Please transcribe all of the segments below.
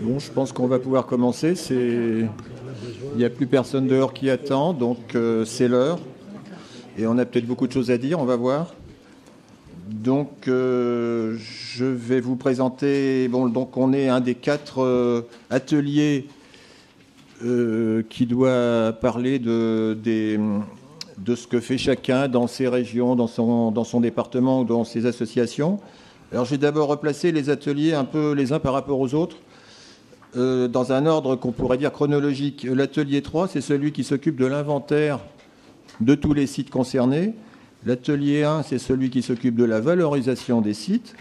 Bon, je pense qu'on va pouvoir commencer. Il n'y a plus personne dehors qui attend, donc c'est l'heure. Et on a peut-être beaucoup de choses à dire, on va voir. Donc, je vais vous présenter. Bon, donc on est un des 4 ateliers qui doit parler de ce que fait chacun dans ses régions, dans son département ou dans ses associations. Alors, je vais d'abord replacer les ateliers un peu les uns par rapport aux autres, dans un ordre qu'on pourrait dire chronologique. L'atelier 3, c'est celui qui s'occupe de l'inventaire de tous les sites concernés. L'atelier 1, c'est celui qui s'occupe de la valorisation des sites.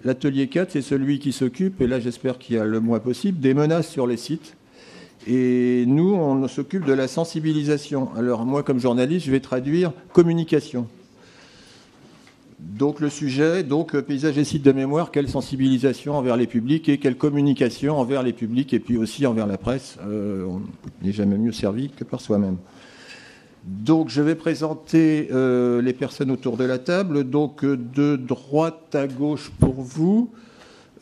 L'atelier 4, c'est celui qui s'occupe, et là j'espère qu'il y a le moins possible, des menaces sur les sites. Et nous, on s'occupe de la sensibilisation. Alors moi, comme journaliste, je vais traduire communication. Donc le sujet, paysage et sites de mémoire, quelle sensibilisation envers les publics et quelle communication envers les publics et puis aussi envers la presse. On n'est jamais mieux servi que par soi-même. Donc je vais présenter les personnes autour de la table. Donc de droite à gauche pour vous,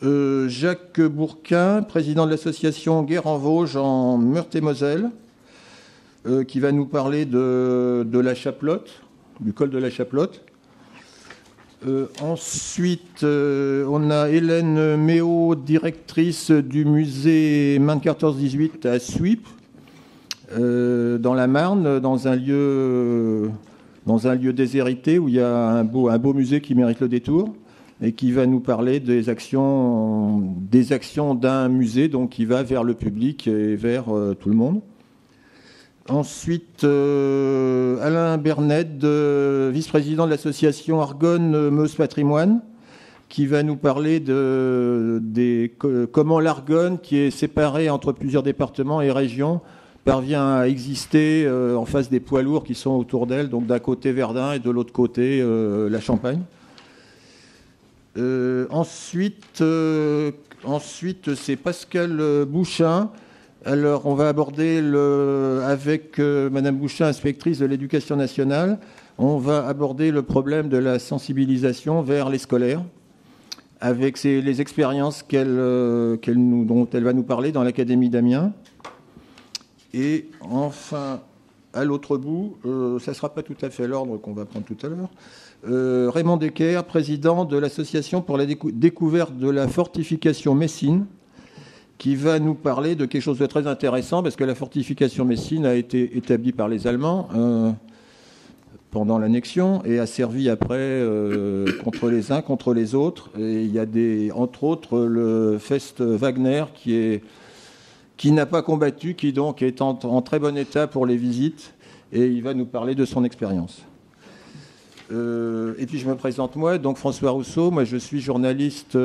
Jacques Bourquin, président de l'association Guerre en Vosges en Meurthe-et-Moselle, qui va nous parler de la Chaplotte, du col de la Chaplotte. Ensuite, on a Hélène Méot, directrice du musée Marne 14-18 à Suippes, dans la Marne, dans un lieu déshérité où il y a un beau musée qui mérite le détour et qui va nous parler des actions d'un musée donc qui va vers le public et vers tout le monde. Ensuite, Alain Bernet, vice-président de l'association Argonne Meuse Patrimoine, qui va nous parler comment l'Argonne, qui est séparée entre plusieurs départements et régions, parvient à exister en face des poids lourds qui sont autour d'elle, donc d'un côté Verdun et de l'autre côté la Champagne. Ensuite, c'est Pascal Bouchin. Alors, on va aborder avec Madame Bouchin, inspectrice de l'Éducation nationale, on va aborder le problème de la sensibilisation vers les scolaires, avec les expériences dont elle va nous parler dans l'Académie d'Amiens. Et enfin, à l'autre bout, ça ne sera pas tout à fait l'ordre qu'on va prendre tout à l'heure, Raymond Decker, président de l'Association pour la découverte de la fortification messine, qui va nous parler de quelque chose de très intéressant, parce que la fortification messine a été établie par les Allemands pendant l'annexion et a servi après contre les uns, contre les autres. Et il y a entre autres le Fest Wagner qui n'a pas combattu, qui donc est en très bon état pour les visites, et il va nous parler de son expérience. Et puis je me présente moi, donc François Rousseau. Moi je suis journaliste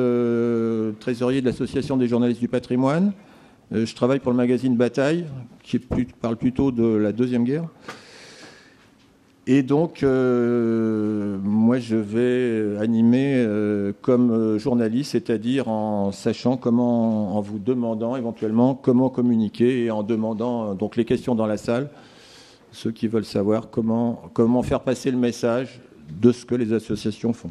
trésorier de l'Association des journalistes du patrimoine. Je travaille pour le magazine Bataille, qui parle plutôt de la Deuxième Guerre. Et donc moi je vais animer comme journaliste, c'est-à-dire en vous demandant éventuellement comment communiquer et en demandant donc les questions dans la salle, ceux qui veulent savoir comment faire passer le message de ce que les associations font.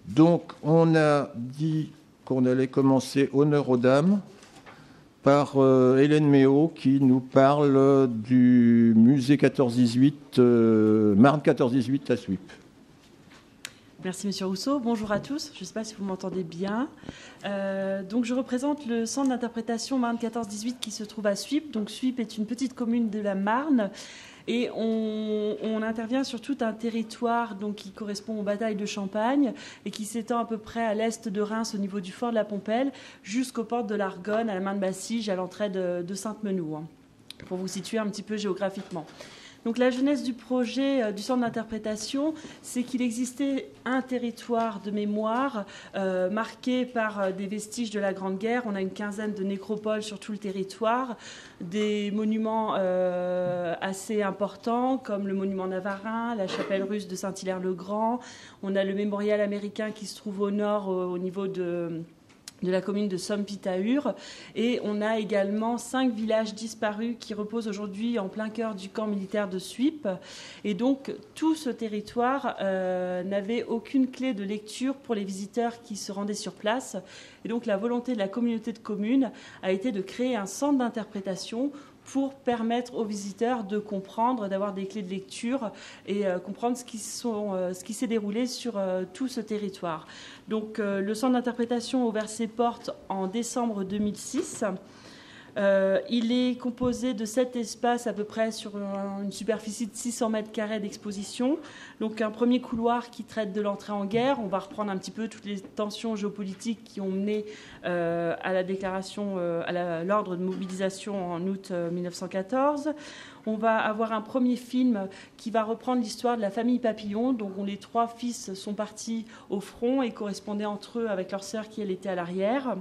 Donc, on a dit qu'on allait commencer honneur aux dames par Hélène Méot qui nous parle du musée 14-18, Marne 14-18 à Suippes. Merci Monsieur Rousseau. Bonjour à tous. Je ne sais pas si vous m'entendez bien. Donc je représente le centre d'interprétation Marne 14-18 qui se trouve à Suippes. Donc Suippes est une petite commune de la Marne. Et on intervient sur tout un territoire donc, qui correspond aux batailles de Champagne et qui s'étend à peu près à l'est de Reims au niveau du fort de la Pompelle jusqu'aux portes de l'Argonne, à la Marne-Bassige, à l'entrée de Sainte-Menou, pour vous situer un petit peu géographiquement. Donc la jeunesse du projet du centre d'interprétation, c'est qu'il existait un territoire de mémoire marqué par des vestiges de la Grande Guerre. On a une quinzaine de nécropoles sur tout le territoire, des monuments assez importants comme le monument navarin, la chapelle russe de Saint-Hilaire-le-Grand. On a le mémorial américain qui se trouve au nord au niveau de de la commune de Sompitaur. Et on a également 5 villages disparus qui reposent aujourd'hui en plein cœur du camp militaire de Suippes. Et donc, tout ce territoire n'avait aucune clé de lecture pour les visiteurs qui se rendaient sur place. Et donc, la volonté de la communauté de communes a été de créer un centre d'interprétation pour permettre aux visiteurs de comprendre, d'avoir des clés de lecture et comprendre ce qui s'est déroulé sur tout ce territoire. Donc, le centre d'interprétation a ouvert ses portes en décembre 2006. Il est composé de 7 espaces à peu près sur une superficie de 600 mètres carrés d'exposition. Donc un premier couloir qui traite de l'entrée en guerre. On va reprendre un petit peu toutes les tensions géopolitiques qui ont mené à la déclaration, à l'ordre de mobilisation en août 1914. On va avoir un premier film qui va reprendre l'histoire de la famille Papillon, dont les 3 fils sont partis au front et correspondaient entre eux avec leur sœur qui, elle, était à l'arrière.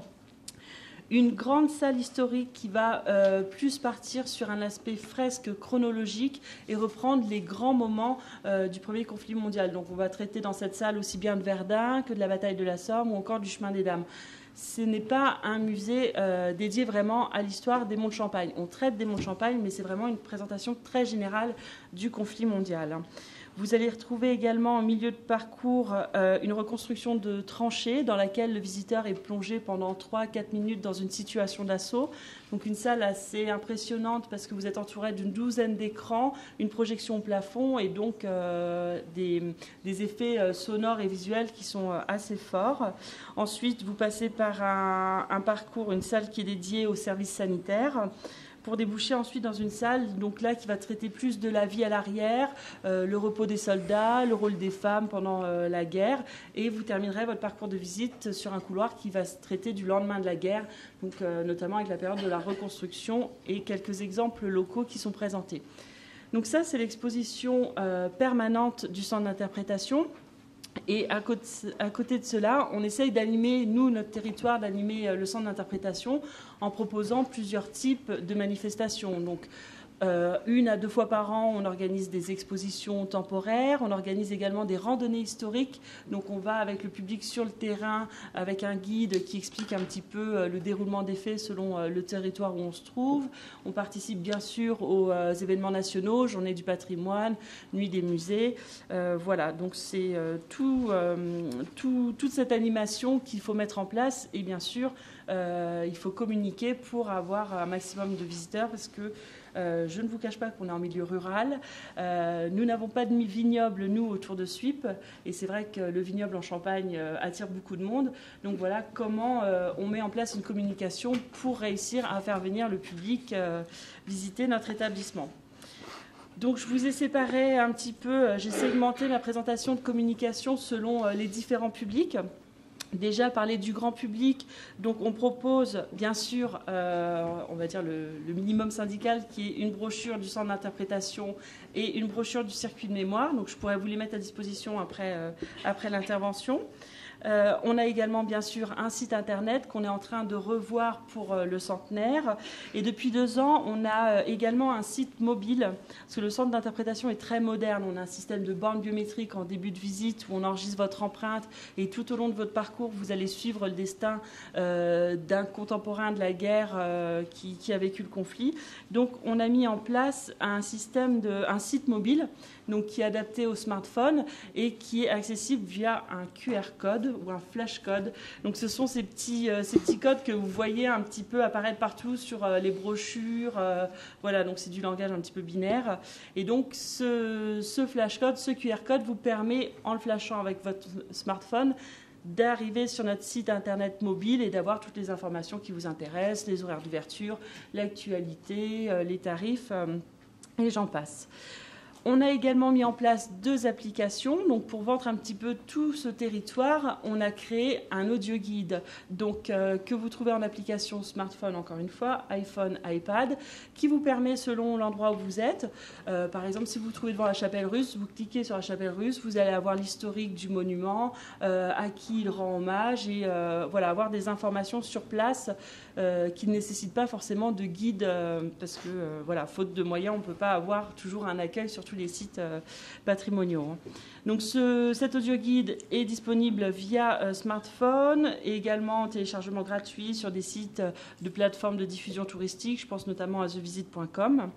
Une grande salle historique qui va plus partir sur un aspect fresque chronologique et reprendre les grands moments du premier conflit mondial. Donc on va traiter dans cette salle aussi bien de Verdun que de la bataille de la Somme ou encore du chemin des Dames. Ce n'est pas un musée dédié vraiment à l'histoire des monts de Champagne. On traite des monts de Champagne, mais c'est vraiment une présentation très générale du conflit mondial. Vous allez retrouver également en milieu de parcours une reconstruction de tranchées dans laquelle le visiteur est plongé pendant 3-4 minutes dans une situation d'assaut. Donc une salle assez impressionnante parce que vous êtes entouré d'une 12aine d'écrans, une projection au plafond et donc des effets sonores et visuels qui sont assez forts. Ensuite, vous passez par un parcours, une salle qui est dédiée aux services sanitaires, pour déboucher ensuite dans une salle donc là, qui va traiter plus de la vie à l'arrière, le repos des soldats, le rôle des femmes pendant la guerre. Et vous terminerez votre parcours de visite sur un couloir qui va se traiter du lendemain de la guerre, donc, notamment avec la période de la reconstruction et quelques exemples locaux qui sont présentés. Donc ça, c'est l'exposition permanente du centre d'interprétation. Et à côté de cela, on essaye d'animer, nous, notre territoire, d'animer le centre d'interprétation en proposant plusieurs types de manifestations. Donc, 1 à 2 fois par an, on organise des expositions temporaires, on organise également des randonnées historiques. Donc on va avec le public sur le terrain, avec un guide qui explique un petit peu le déroulement des faits selon le territoire où on se trouve. On participe bien sûr aux événements nationaux, Journée du patrimoine, Nuit des musées. Voilà, donc c'est toute cette animation qu'il faut mettre en place. Et bien sûr, il faut communiquer pour avoir un maximum de visiteurs parce que je ne vous cache pas qu'on est en milieu rural. Nous n'avons pas de vignoble, nous, autour de Suippes. Et c'est vrai que le vignoble en Champagne attire beaucoup de monde. Donc voilà comment on met en place une communication pour réussir à faire venir le public visiter notre établissement. Donc je vous ai séparé un petit peu, j'ai segmenté ma présentation de communication selon les différents publics. Déjà parler du grand public, donc on propose bien sûr, on va dire le minimum syndical qui est une brochure du centre d'interprétation et une brochure du circuit de mémoire, donc je pourrais vous les mettre à disposition après l'intervention. On a également bien sûr un site internet qu'on est en train de revoir pour le centenaire. Et depuis 2 ans, on a également un site mobile, parce que le centre d'interprétation est très moderne. On a un système de bornes biométriques en début de visite où on enregistre votre empreinte et tout au long de votre parcours, vous allez suivre le destin d'un contemporain de la guerre qui a vécu le conflit. Donc on a mis en place un site mobile donc, qui est adapté au smartphone et qui est accessible via un QR code ou un flash code. Donc ce sont ces petits codes que vous voyez un petit peu apparaître partout sur les brochures. Voilà, donc c'est du langage un petit peu binaire. Et donc ce flash code, ce QR code vous permet, en le flashant avec votre smartphone, d'arriver sur notre site internet mobile et d'avoir toutes les informations qui vous intéressent, les horaires d'ouverture, l'actualité, les tarifs, et j'en passe. On a également mis en place 2 applications. Donc, pour vendre un petit peu tout ce territoire, on a créé un audio guide donc, que vous trouvez en application smartphone, encore une fois, iPhone, iPad, qui vous permet, selon l'endroit où vous êtes, par exemple, si vous vous trouvez devant la chapelle russe, vous cliquez sur la chapelle russe, vous allez avoir l'historique du monument, à qui il rend hommage, et voilà, avoir des informations sur place qui ne nécessitent pas forcément de guide, parce que, voilà, faute de moyens, on ne peut pas avoir toujours un accueil sur tous les sites patrimoniaux. Donc cet audio guide est disponible via smartphone et également en téléchargement gratuit sur des sites de plateformes de diffusion touristique. Je pense notamment à thevisit.com.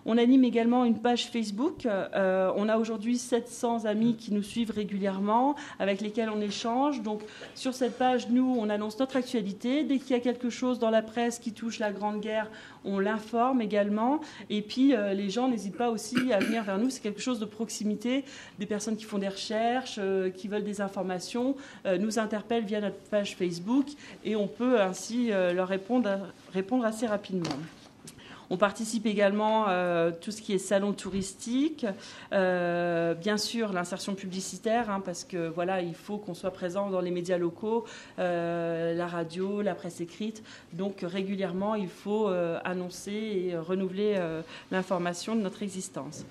On anime également une page Facebook. On a aujourd'hui 700 amis qui nous suivent régulièrement, avec lesquels on échange. Donc, sur cette page, nous, on annonce notre actualité. Dès qu'il y a quelque chose dans la presse qui touche la Grande Guerre, on l'informe également. Et puis, les gens n'hésitent pas aussi à venir vers nous. C'est quelque chose de proximité. Des personnes qui font des recherches, qui veulent des informations, nous interpellent via notre page Facebook. Et on peut ainsi leur répondre assez rapidement. On participe également à tout ce qui est salon touristique, bien sûr l'insertion publicitaire, parce que voilà, il faut qu'on soit présent dans les médias locaux, la radio, la presse écrite. Donc régulièrement, il faut annoncer et renouveler l'information de notre existence.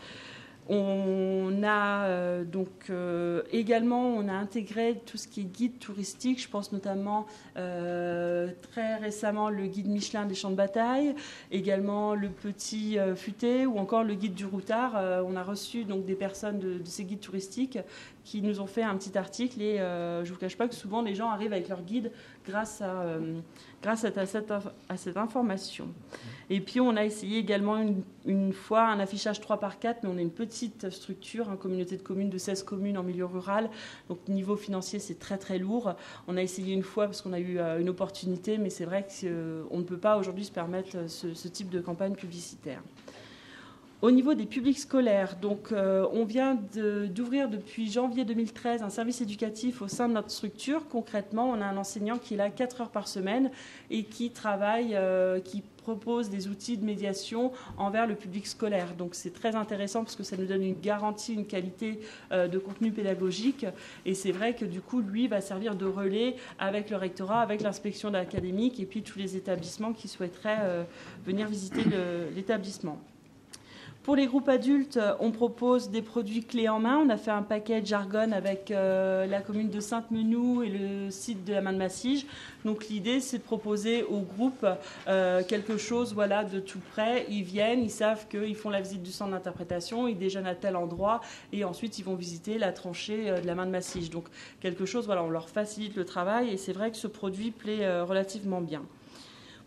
On a également on a intégré tout ce qui est guide touristique. Je pense notamment très récemment le guide Michelin des champs de bataille, également le petit futé ou encore le guide du routard. On a reçu donc des personnes de ces guides touristiques qui nous ont fait un petit article et je ne vous cache pas que souvent les gens arrivent avec leur guide grâce à cette information. Et puis on a essayé également une fois un affichage 3x4, mais on est une petite structure, une communauté de communes de 16 communes en milieu rural. Donc niveau financier, c'est très très lourd. On a essayé une fois parce qu'on a eu une opportunité, mais c'est vrai qu'on ne peut pas aujourd'hui se permettre ce type de campagne publicitaire. Au niveau des publics scolaires, donc, on vient d'ouvrir depuis janvier 2013 un service éducatif au sein de notre structure. Concrètement, on a un enseignant qui est là 4 heures par semaine et qui travaille, qui propose des outils de médiation envers le public scolaire. Donc c'est très intéressant parce que ça nous donne une garantie, une qualité de contenu pédagogique. Et c'est vrai que du coup, lui va servir de relais avec le rectorat, avec l'inspection académique et puis tous les établissements qui souhaiteraient venir visiter l'établissement. Pour les groupes adultes, on propose des produits clés en main. On a fait un package jargon avec la commune de Sainte-Menou et le site de la Marne-Massige. Donc l'idée, c'est de proposer aux groupes quelque chose de tout près. Ils viennent, ils savent qu'ils font la visite du centre d'interprétation, ils déjeunent à tel endroit et ensuite ils vont visiter la tranchée de la Marne-Massige. Donc quelque chose, on leur facilite le travail et c'est vrai que ce produit plaît relativement bien.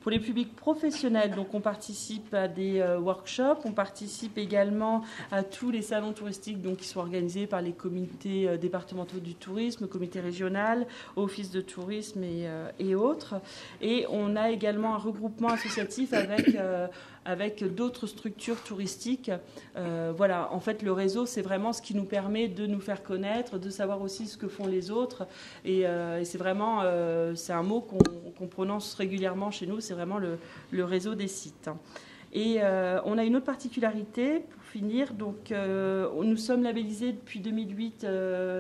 Pour les publics professionnels, donc on participe à des workshops, on participe également à tous les salons touristiques qui sont organisés par les comités départementaux du tourisme, comité régional, office de tourisme et autres. Et on a également un regroupement associatif avec d'autres structures touristiques. En fait, le réseau, c'est vraiment ce qui nous permet de nous faire connaître, de savoir aussi ce que font les autres. Et c'est vraiment, c'est un mot qu'on prononce régulièrement chez nous, c'est vraiment le réseau des sites. Et on a une autre particularité, pour finir, donc nous sommes labellisés depuis 2008,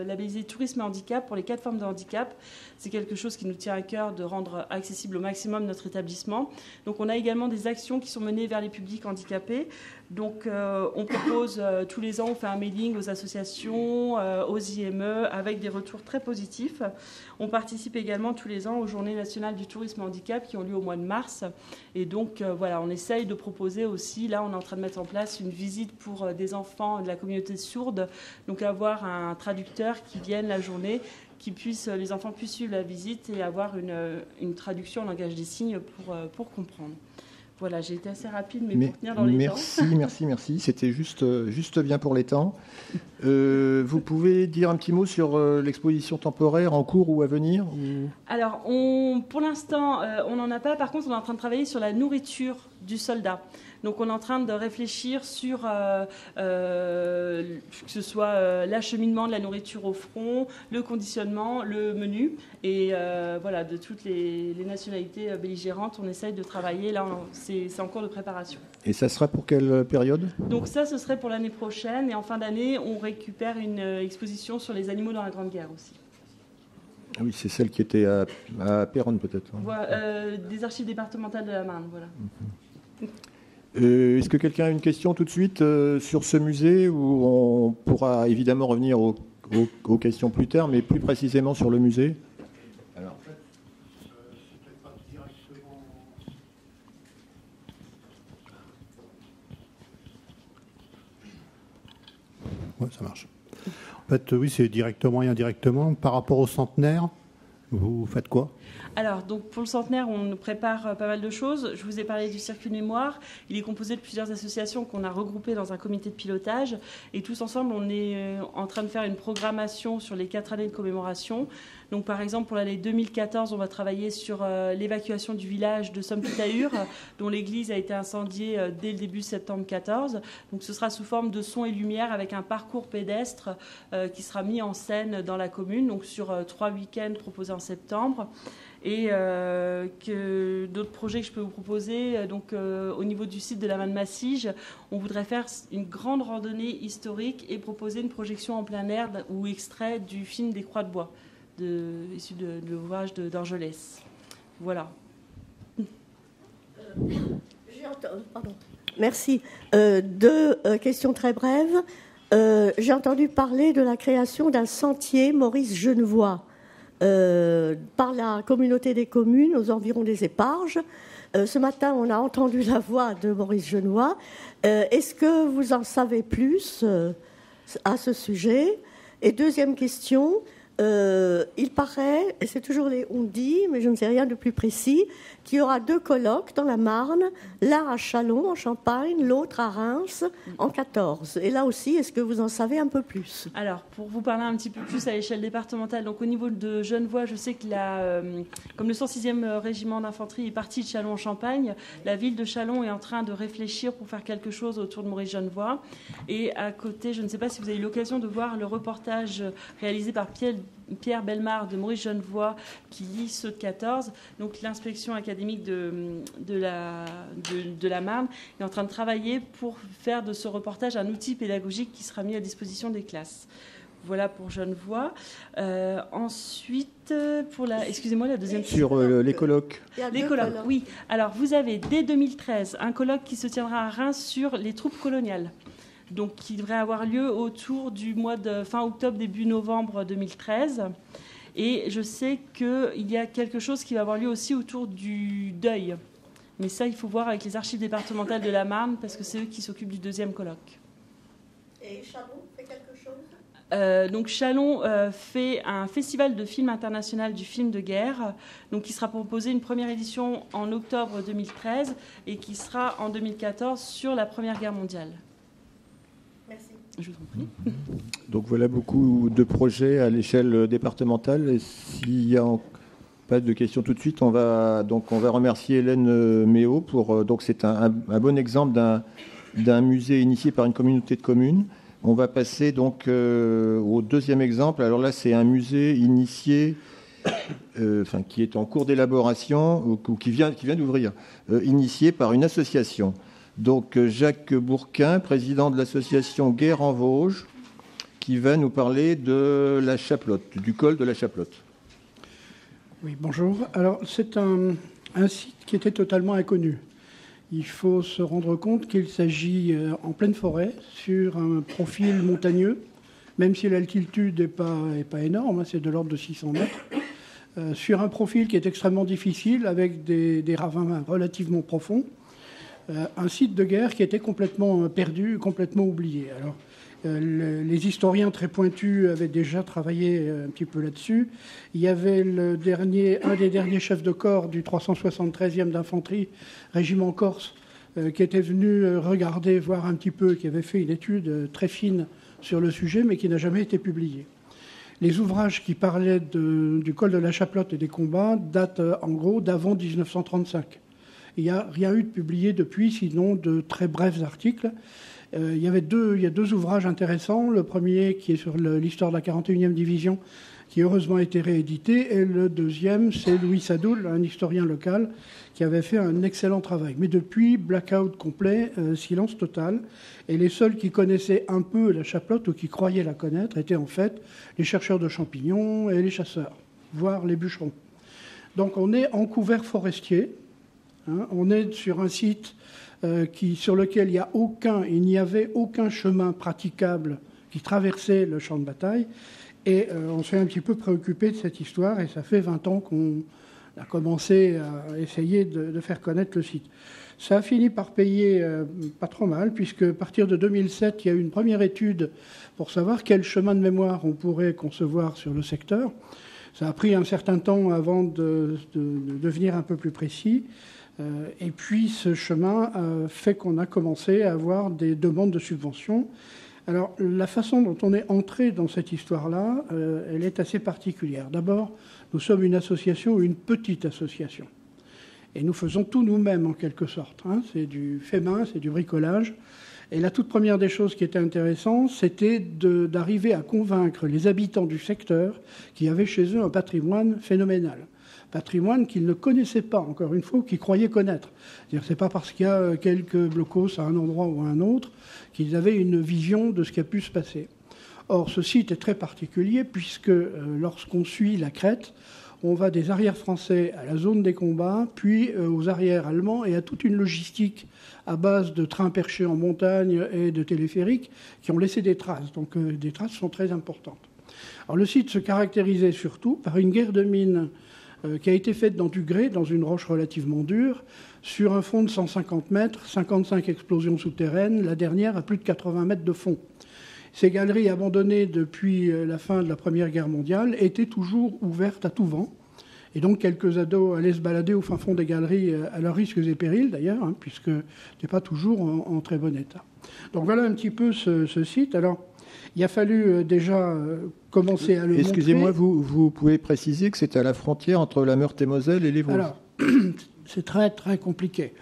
labellisés tourisme et handicap pour les 4 formes de handicap. C'est quelque chose qui nous tient à cœur de rendre accessible au maximum notre établissement. Donc on a également des actions qui sont menées vers les publics handicapés. Donc on propose tous les ans, on fait un mailing aux associations, aux IME, avec des retours très positifs. On participe également tous les ans aux Journées nationales du tourisme handicap qui ont lieu au mois de mars. Et donc on essaye de proposer aussi, là on est en train de mettre en place une visite pour des enfants de la communauté sourde, donc avoir un traducteur qui vienne la journée, les enfants puissent suivre la visite et avoir une traduction en langage des signes pour comprendre. Voilà, j'ai été assez rapide, mais pour tenir dans les temps. Merci. C'était juste bien pour les temps. Vous pouvez dire un petit mot sur l'exposition temporaire en cours ou à venir Alors, pour l'instant, on n'en a pas. Par contre, on est en train de travailler sur la nourriture du soldat. Donc on est en train de réfléchir sur que ce soit l'acheminement de la nourriture au front, le conditionnement, le menu. Et de toutes les nationalités belligérantes, on essaye de travailler. Là, c'est en cours de préparation. Et ça sera pour quelle période ? Donc ça, ce serait pour l'année prochaine. Et en fin d'année, on récupère une exposition sur les animaux dans la Grande Guerre aussi. Oui, c'est celle qui était à Péronne peut-être. Des archives départementales de la Marne, voilà. Est-ce que quelqu'un a une question tout de suite sur ce musée où on pourra évidemment revenir aux questions plus tard, mais plus précisément sur le musée ? Alors. En fait, c'est peut-être pas directement. ça marche. En fait, oui, c'est directement et indirectement. Par rapport au centenaire, vous faites quoi ? Alors, donc pour le centenaire, on prépare pas mal de choses. Je vous ai parlé du circuit mémoire. Il est composé de plusieurs associations qu'on a regroupées dans un comité de pilotage. Et tous ensemble, on est en train de faire une programmation sur les 4 années de commémoration. Donc, par exemple, pour l'année 2014, on va travailler sur l'évacuation du village de Somme-Pitahure, dont l'église a été incendiée dès le début septembre 14. Donc, ce sera sous forme de son et lumière avec un parcours pédestre qui sera mis en scène dans la commune, donc sur 3 week-ends proposés en septembre. Et que d'autres projets que je peux vous proposer. Donc, au niveau du site de la Manne-Massige, on voudrait faire une grande randonnée historique et proposer une projection en plein air ou extrait du film des Croix de bois, issu de l'ouvrage d'Orgelès. Voilà. Pardon. Merci. 2 questions très brèves. J'ai entendu parler de la création d'un sentier Maurice Genevoix par la communauté des communes aux environs des Éparges. Ce matin, on a entendu la voix de Maurice Genevoix. Est-ce que vous en savez plus à ce sujet ? Et deuxième question, il paraît, et c'est toujours on dit, mais je ne sais rien de plus précis, qu'il y aura 2 colloques dans la Marne, l'un à Châlons, en Champagne, l'autre à Reims, en 14. Et là aussi, est-ce que vous en savez un peu plus ? Alors, pour vous parler un petit peu plus à l'échelle départementale, donc au niveau de Genevoix, je sais que comme le 106e régiment d'infanterie est parti de Châlons en Champagne, la ville de Châlons est en train de réfléchir pour faire quelque chose autour de Maurice Genevoix. Et à côté, je ne sais pas si vous avez eu l'occasion de voir le reportage réalisé par Pierre Bellemare de Maurice Genevoix qui lit ceux de 14. Donc l'inspection académique de la Marne est en train de travailler pour faire de ce reportage un outil pédagogique qui sera mis à disposition des classes. Voilà pour Genevoix. Ensuite, pour la deuxième question. Sur les colloques. Les colloques, oui. Alors, vous avez dès 2013 un colloque qui se tiendra à Reims sur les troupes coloniales. Donc, qui devrait avoir lieu autour du mois de fin octobre, début novembre 2013. Et je sais qu'il y a quelque chose qui va avoir lieu aussi autour du deuil. Mais ça, il faut voir avec les archives départementales de la Marne, parce que c'est eux qui s'occupent du 2e colloque. Et Châlons fait quelque chose ? Donc Châlons fait un festival de films international du film de guerre, donc qui sera proposé une première édition en octobre 2013 et qui sera en 2014 sur la Première Guerre mondiale. Merci. Je vous en prie. Donc voilà beaucoup de projets à l'échelle départementale. Et s'il n'y a pas de questions tout de suite, on va remercier Hélène Méo pour. Donc c'est un bon exemple d'un musée initié par une communauté de communes. On va passer donc au 2e exemple. Alors là, c'est un musée initié, qui est en cours d'élaboration ou qui vient d'ouvrir, initié par une association. Donc Jacques Bourquin, président de l'association Guerre en Vosges, qui va nous parler de la Chaplotte, du col de la Chaplotte. Oui, bonjour. Alors c'est un site qui était totalement inconnu. Il faut se rendre compte qu'il s'agit en pleine forêt, sur un profil montagneux, même si l'altitude n'est pas énorme, c'est de l'ordre de 600 mètres, sur un profil qui est extrêmement difficile, avec des ravins relativement profonds. Un site de guerre qui était complètement perdu, complètement oublié. Alors, les historiens très pointus avaient déjà travaillé un petit peu là-dessus. Il y avait un des derniers chefs de corps du 373e d'infanterie, régiment Corse, qui était venu regarder, voir un petit peu, qui avait fait une étude très fine sur le sujet, mais qui n'a jamais été publiée. Les ouvrages qui parlaient du col de la Chaplotte et des combats datent en gros d'avant 1935. Il n'y a rien eu de publié depuis, sinon de très brefs articles. Il y a 2 ouvrages intéressants. Le premier qui est sur l'histoire de la 41e division, qui heureusement a été réédité. Et le deuxième, c'est Louis Sadoul, un historien local, qui avait fait un excellent travail. Mais depuis, blackout complet, silence total. Et les seuls qui connaissaient un peu la Chaplotte, ou qui croyaient la connaître, étaient en fait les chercheurs de champignons et les chasseurs, voire les bûcherons. Donc on est en couvert forestier. On est sur un site sur lequel il n'y avait aucun chemin praticable qui traversait le champ de bataille. Et on s'est un petit peu préoccupé de cette histoire, et ça fait 20 ans a commencé à essayer de faire connaître le site. Ça a fini par payer pas trop mal, puisque à partir de 2007, il y a eu une première étude pour savoir quel chemin de mémoire on pourrait concevoir sur le secteur. Ça a pris un certain temps avant de devenir un peu plus précis. Et puis ce chemin fait qu'on a commencé à avoir des demandes de subventions. Alors la façon dont on est entré dans cette histoire-là, elle est assez particulière. D'abord, nous sommes une association, une petite association. Et nous faisons tout nous-mêmes en quelque sorte. C'est du fait main, c'est du bricolage. Et la toute première des choses qui était intéressante, c'était d'arriver à convaincre les habitants du secteur qui avaient chez eux un patrimoine phénoménal. Patrimoine qu'ils ne connaissaient pas, encore une fois, ou qu'ils croyaient connaître. C'est-à-dire, c'est pas parce qu'il y a quelques blocos à un endroit ou à un autre qu'ils avaient une vision de ce qui a pu se passer. Or, ce site est très particulier puisque lorsqu'on suit la crête, on va des arrières français à la zone des combats, puis aux arrières allemands et à toute une logistique à base de trains perchés en montagne et de téléphériques qui ont laissé des traces. Donc des traces sont très importantes. Alors le site se caractérisait surtout par une guerre de mines qui a été faite dans du grès, dans une roche relativement dure, sur un fond de 150 mètres, 55 explosions souterraines, la dernière à plus de 80 mètres de fond. Ces galeries abandonnées depuis la fin de la Première Guerre mondiale étaient toujours ouvertes à tout vent. Et donc quelques ados allaient se balader au fin fond des galeries, à leurs risques et périls d'ailleurs, puisque ce n'est pas toujours en très bon état. Donc voilà un petit peu ce site. Alors, il a fallu déjà commencer à le montrer. Excusez-moi, vous pouvez préciser que c'est à la frontière entre la Meurthe-et-Moselle et les Vosges. Alors, c'est très très compliqué.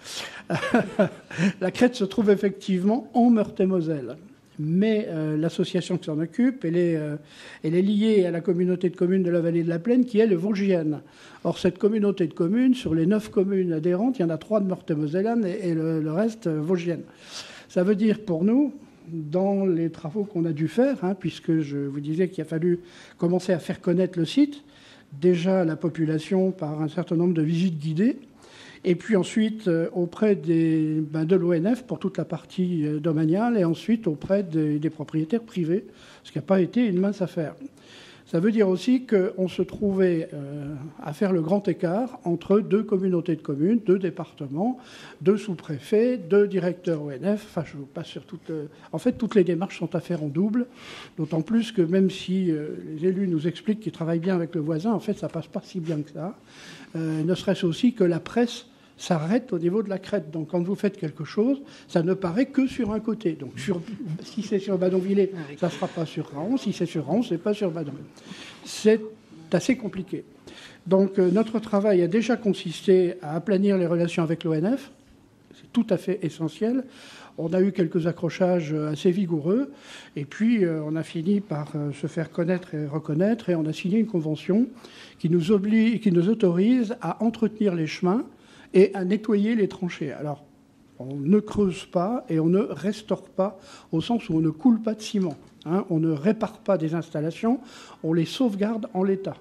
La crête se trouve effectivement en Meurthe-et-Moselle. Mais l'association qui s'en occupe, elle est liée à la communauté de communes de la vallée de la Plaine, qui est le vosgienne. Or, cette communauté de communes, sur les 9 communes adhérentes, il y en a 3 de Meurthe-et-Moselle et le reste vosgienne. Ça veut dire pour nous, dans les travaux qu'on a dû faire, puisque je vous disais qu'il a fallu commencer à faire connaître le site, déjà la population par un certain nombre de visites guidées, et puis ensuite auprès de l'ONF pour toute la partie domaniale, et ensuite auprès des propriétaires privés, ce qui n'a pas été une mince affaire. Ça veut dire aussi qu'on se trouvait à faire le grand écart entre 2 communautés de communes, 2 départements, 2 sous-préfets, 2 directeurs ONF. Enfin, je vous passe sur toutes... En fait, toutes les démarches sont à faire en double, d'autant plus que même si les élus nous expliquent qu'ils travaillent bien avec le voisin, en fait, ça passe pas si bien que ça. Ne serait-ce aussi que la presse s'arrête au niveau de la crête. Donc quand vous faites quelque chose, ça ne paraît que sur un côté. Donc si c'est sur Badonvillers, ça ne sera pas sur Raon. Si c'est sur Raon, ce n'est pas sur Badonvillers. C'est assez compliqué. Donc notre travail a déjà consisté à aplanir les relations avec l'ONF. C'est tout à fait essentiel. On a eu quelques accrochages assez vigoureux. Et puis on a fini par se faire connaître et reconnaître. Et on a signé une convention qui nous autorise à entretenir les chemins et à nettoyer les tranchées. Alors, on ne creuse pas et on ne restaure pas, au sens où on ne coule pas de ciment. On ne répare pas des installations, on les sauvegarde en l'état.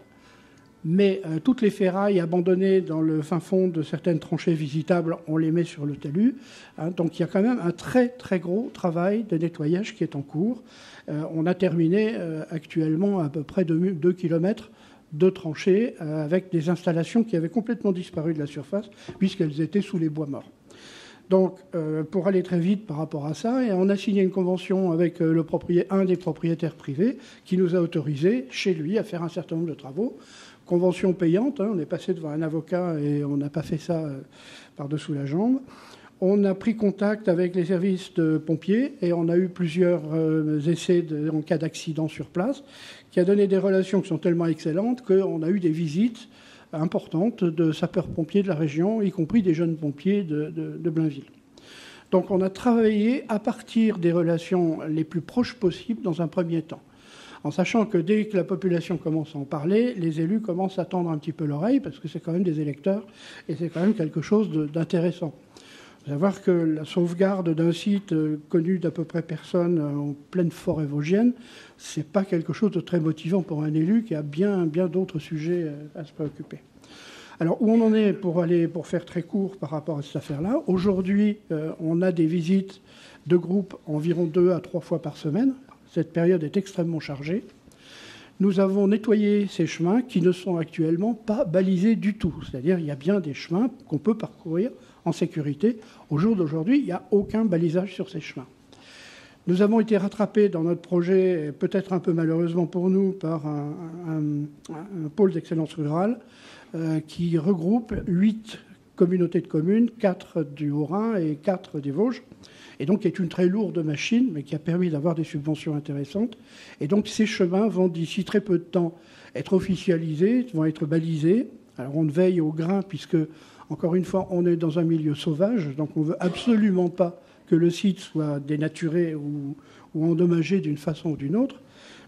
Mais toutes les ferrailles abandonnées dans le fin fond de certaines tranchées visitables, on les met sur le talus. Donc il y a quand même un très très gros travail de nettoyage qui est en cours. On a terminé actuellement à peu près 2 kilomètres de tranchées avec des installations qui avaient complètement disparu de la surface puisqu'elles étaient sous les bois morts. Donc, pour aller très vite par rapport à ça, on a signé une convention avec un des propriétaires privés qui nous a autorisé, chez lui, à faire un certain nombre de travaux. Convention payante, on est passé devant un avocat et on n'a pas fait ça par-dessous la jambe. On a pris contact avec les services de pompiers et on a eu plusieurs essais en cas d'accident sur place, qui a donné des relations qui sont tellement excellentes qu'on a eu des visites importantes de sapeurs-pompiers de la région, y compris des jeunes pompiers de Blainville. Donc on a travaillé à partir des relations les plus proches possibles dans un premier temps, en sachant que dès que la population commence à en parler, les élus commencent à tendre un petit peu l'oreille, parce que c'est quand même des électeurs et c'est quand même quelque chose d'intéressant. Il faut savoir que la sauvegarde d'un site connu d'à peu près personne en pleine forêt vosgienne, c'est pas quelque chose de très motivant pour un élu qui a bien d'autres sujets à se préoccuper. Alors, où on en est pour faire très court par rapport à cette affaire-là? Aujourd'hui, on a des visites de groupe environ 2 à 3 fois par semaine. Cette période est extrêmement chargée. Nous avons nettoyé ces chemins qui ne sont actuellement pas balisés du tout. C'est-à-dire il y a bien des chemins qu'on peut parcourir en sécurité. Au jour d'aujourd'hui, il n'y a aucun balisage sur ces chemins. Nous avons été rattrapés dans notre projet, peut-être un peu malheureusement pour nous, par un pôle d'excellence rurale qui regroupe 8 communautés de communes, 4 du Haut-Rhin et 4 des Vosges, et donc qui est une très lourde machine, mais qui a permis d'avoir des subventions intéressantes. Et donc ces chemins vont d'ici très peu de temps être officialisés, vont être balisés. Alors on veille au grain, puisque, encore une fois, on est dans un milieu sauvage, donc on ne veut absolument pas que le site soit dénaturé ou endommagé d'une façon ou d'une autre.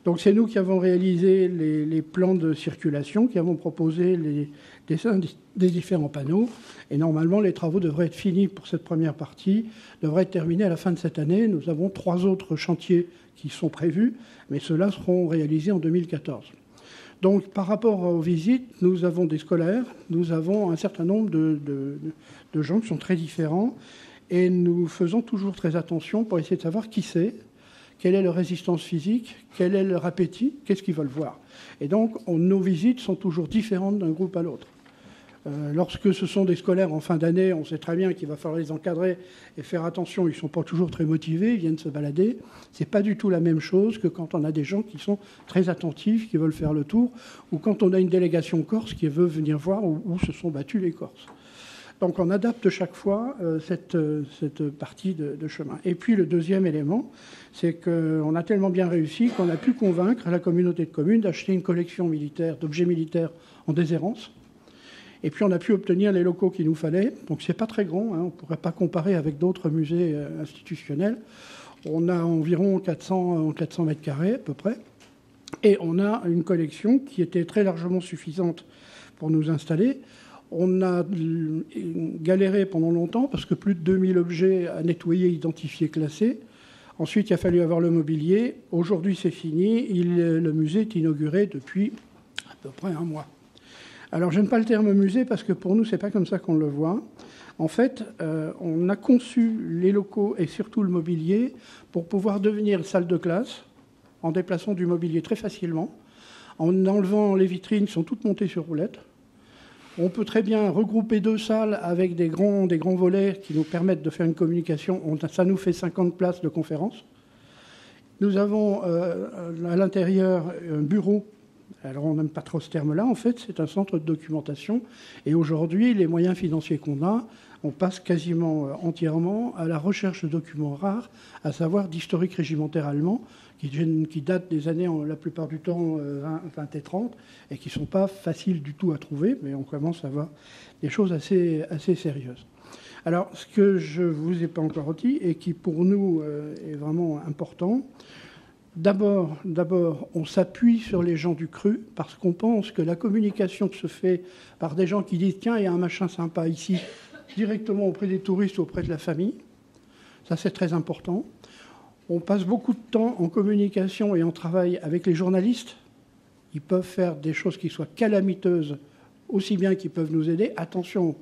Donc c'est nous qui avons réalisé les plans de circulation, qui avons proposé les dessins des différents panneaux. Et normalement, les travaux devraient être finis pour cette première partie, devraient être terminés à la fin de cette année. Nous avons 3 autres chantiers qui sont prévus, mais ceux-là seront réalisés en 2014. Donc par rapport aux visites, nous avons des scolaires, nous avons un certain nombre de gens qui sont très différents, et nous faisons toujours très attention pour essayer de savoir qui c'est, quelle est leur résistance physique, quel est leur appétit, qu'est-ce qu'ils veulent voir. Et donc, nos visites sont toujours différentes d'un groupe à l'autre. Lorsque ce sont des scolaires en fin d'année, on sait très bien qu'il va falloir les encadrer et faire attention. Ils ne sont pas toujours très motivés, ils viennent se balader. Ce n'est pas du tout la même chose que quand on a des gens qui sont très attentifs, qui veulent faire le tour, ou quand on a une délégation corse qui veut venir voir où se sont battus les Corses. Donc on adapte chaque fois cette partie de chemin. Et puis le deuxième élément, c'est qu'on a tellement bien réussi qu'on a pu convaincre la communauté de communes d'acheter une collection militaire, d'objets militaires en déshérence. Et puis on a pu obtenir les locaux qu'il nous fallait. Donc c'est pas très grand, hein, on ne pourrait pas comparer avec d'autres musées institutionnels. On a environ 400 mètres carrés à peu près. Et on a une collection qui était très largement suffisante pour nous installer. On a galéré pendant longtemps parce que plus de 2000 objets à nettoyer, identifier, classer. Ensuite, il a fallu avoir le mobilier. Aujourd'hui, c'est fini. Le musée est inauguré depuis à peu près un mois. Alors, j'aime pas le terme musée parce que pour nous, c'est pas comme ça qu'on le voit. En fait, on a conçu les locaux et surtout le mobilier pour pouvoir devenir salle de classe en déplaçant du mobilier très facilement, en enlevant les vitrines qui sont toutes montées sur roulettes. On peut très bien regrouper 2 salles avec des grands volets qui nous permettent de faire une communication. Ça nous fait 50 places de conférence. Nous avons à l'intérieur un bureau. Alors on n'aime pas trop ce terme-là. En fait, c'est un centre de documentation. Et aujourd'hui, les moyens financiers qu'on a, on passe quasiment entièrement à la recherche de documents rares, à savoir d'historique régimentaire allemand, qui datent des années, la plupart du temps, 20 et 30, et qui ne sont pas faciles du tout à trouver, mais on commence à voir des choses assez sérieuses. Alors, ce que je ne vous ai pas encore dit, et qui pour nous est vraiment important, d'abord, on s'appuie sur les gens du cru, parce qu'on pense que la communication se fait par des gens qui disent « Tiens, il y a un machin sympa ici », directement auprès des touristes ou auprès de la famille. Ça, c'est très important. On passe beaucoup de temps en communication et en travail avec les journalistes. Ils peuvent faire des choses qui soient calamiteuses, aussi bien qu'ils peuvent nous aider. Attention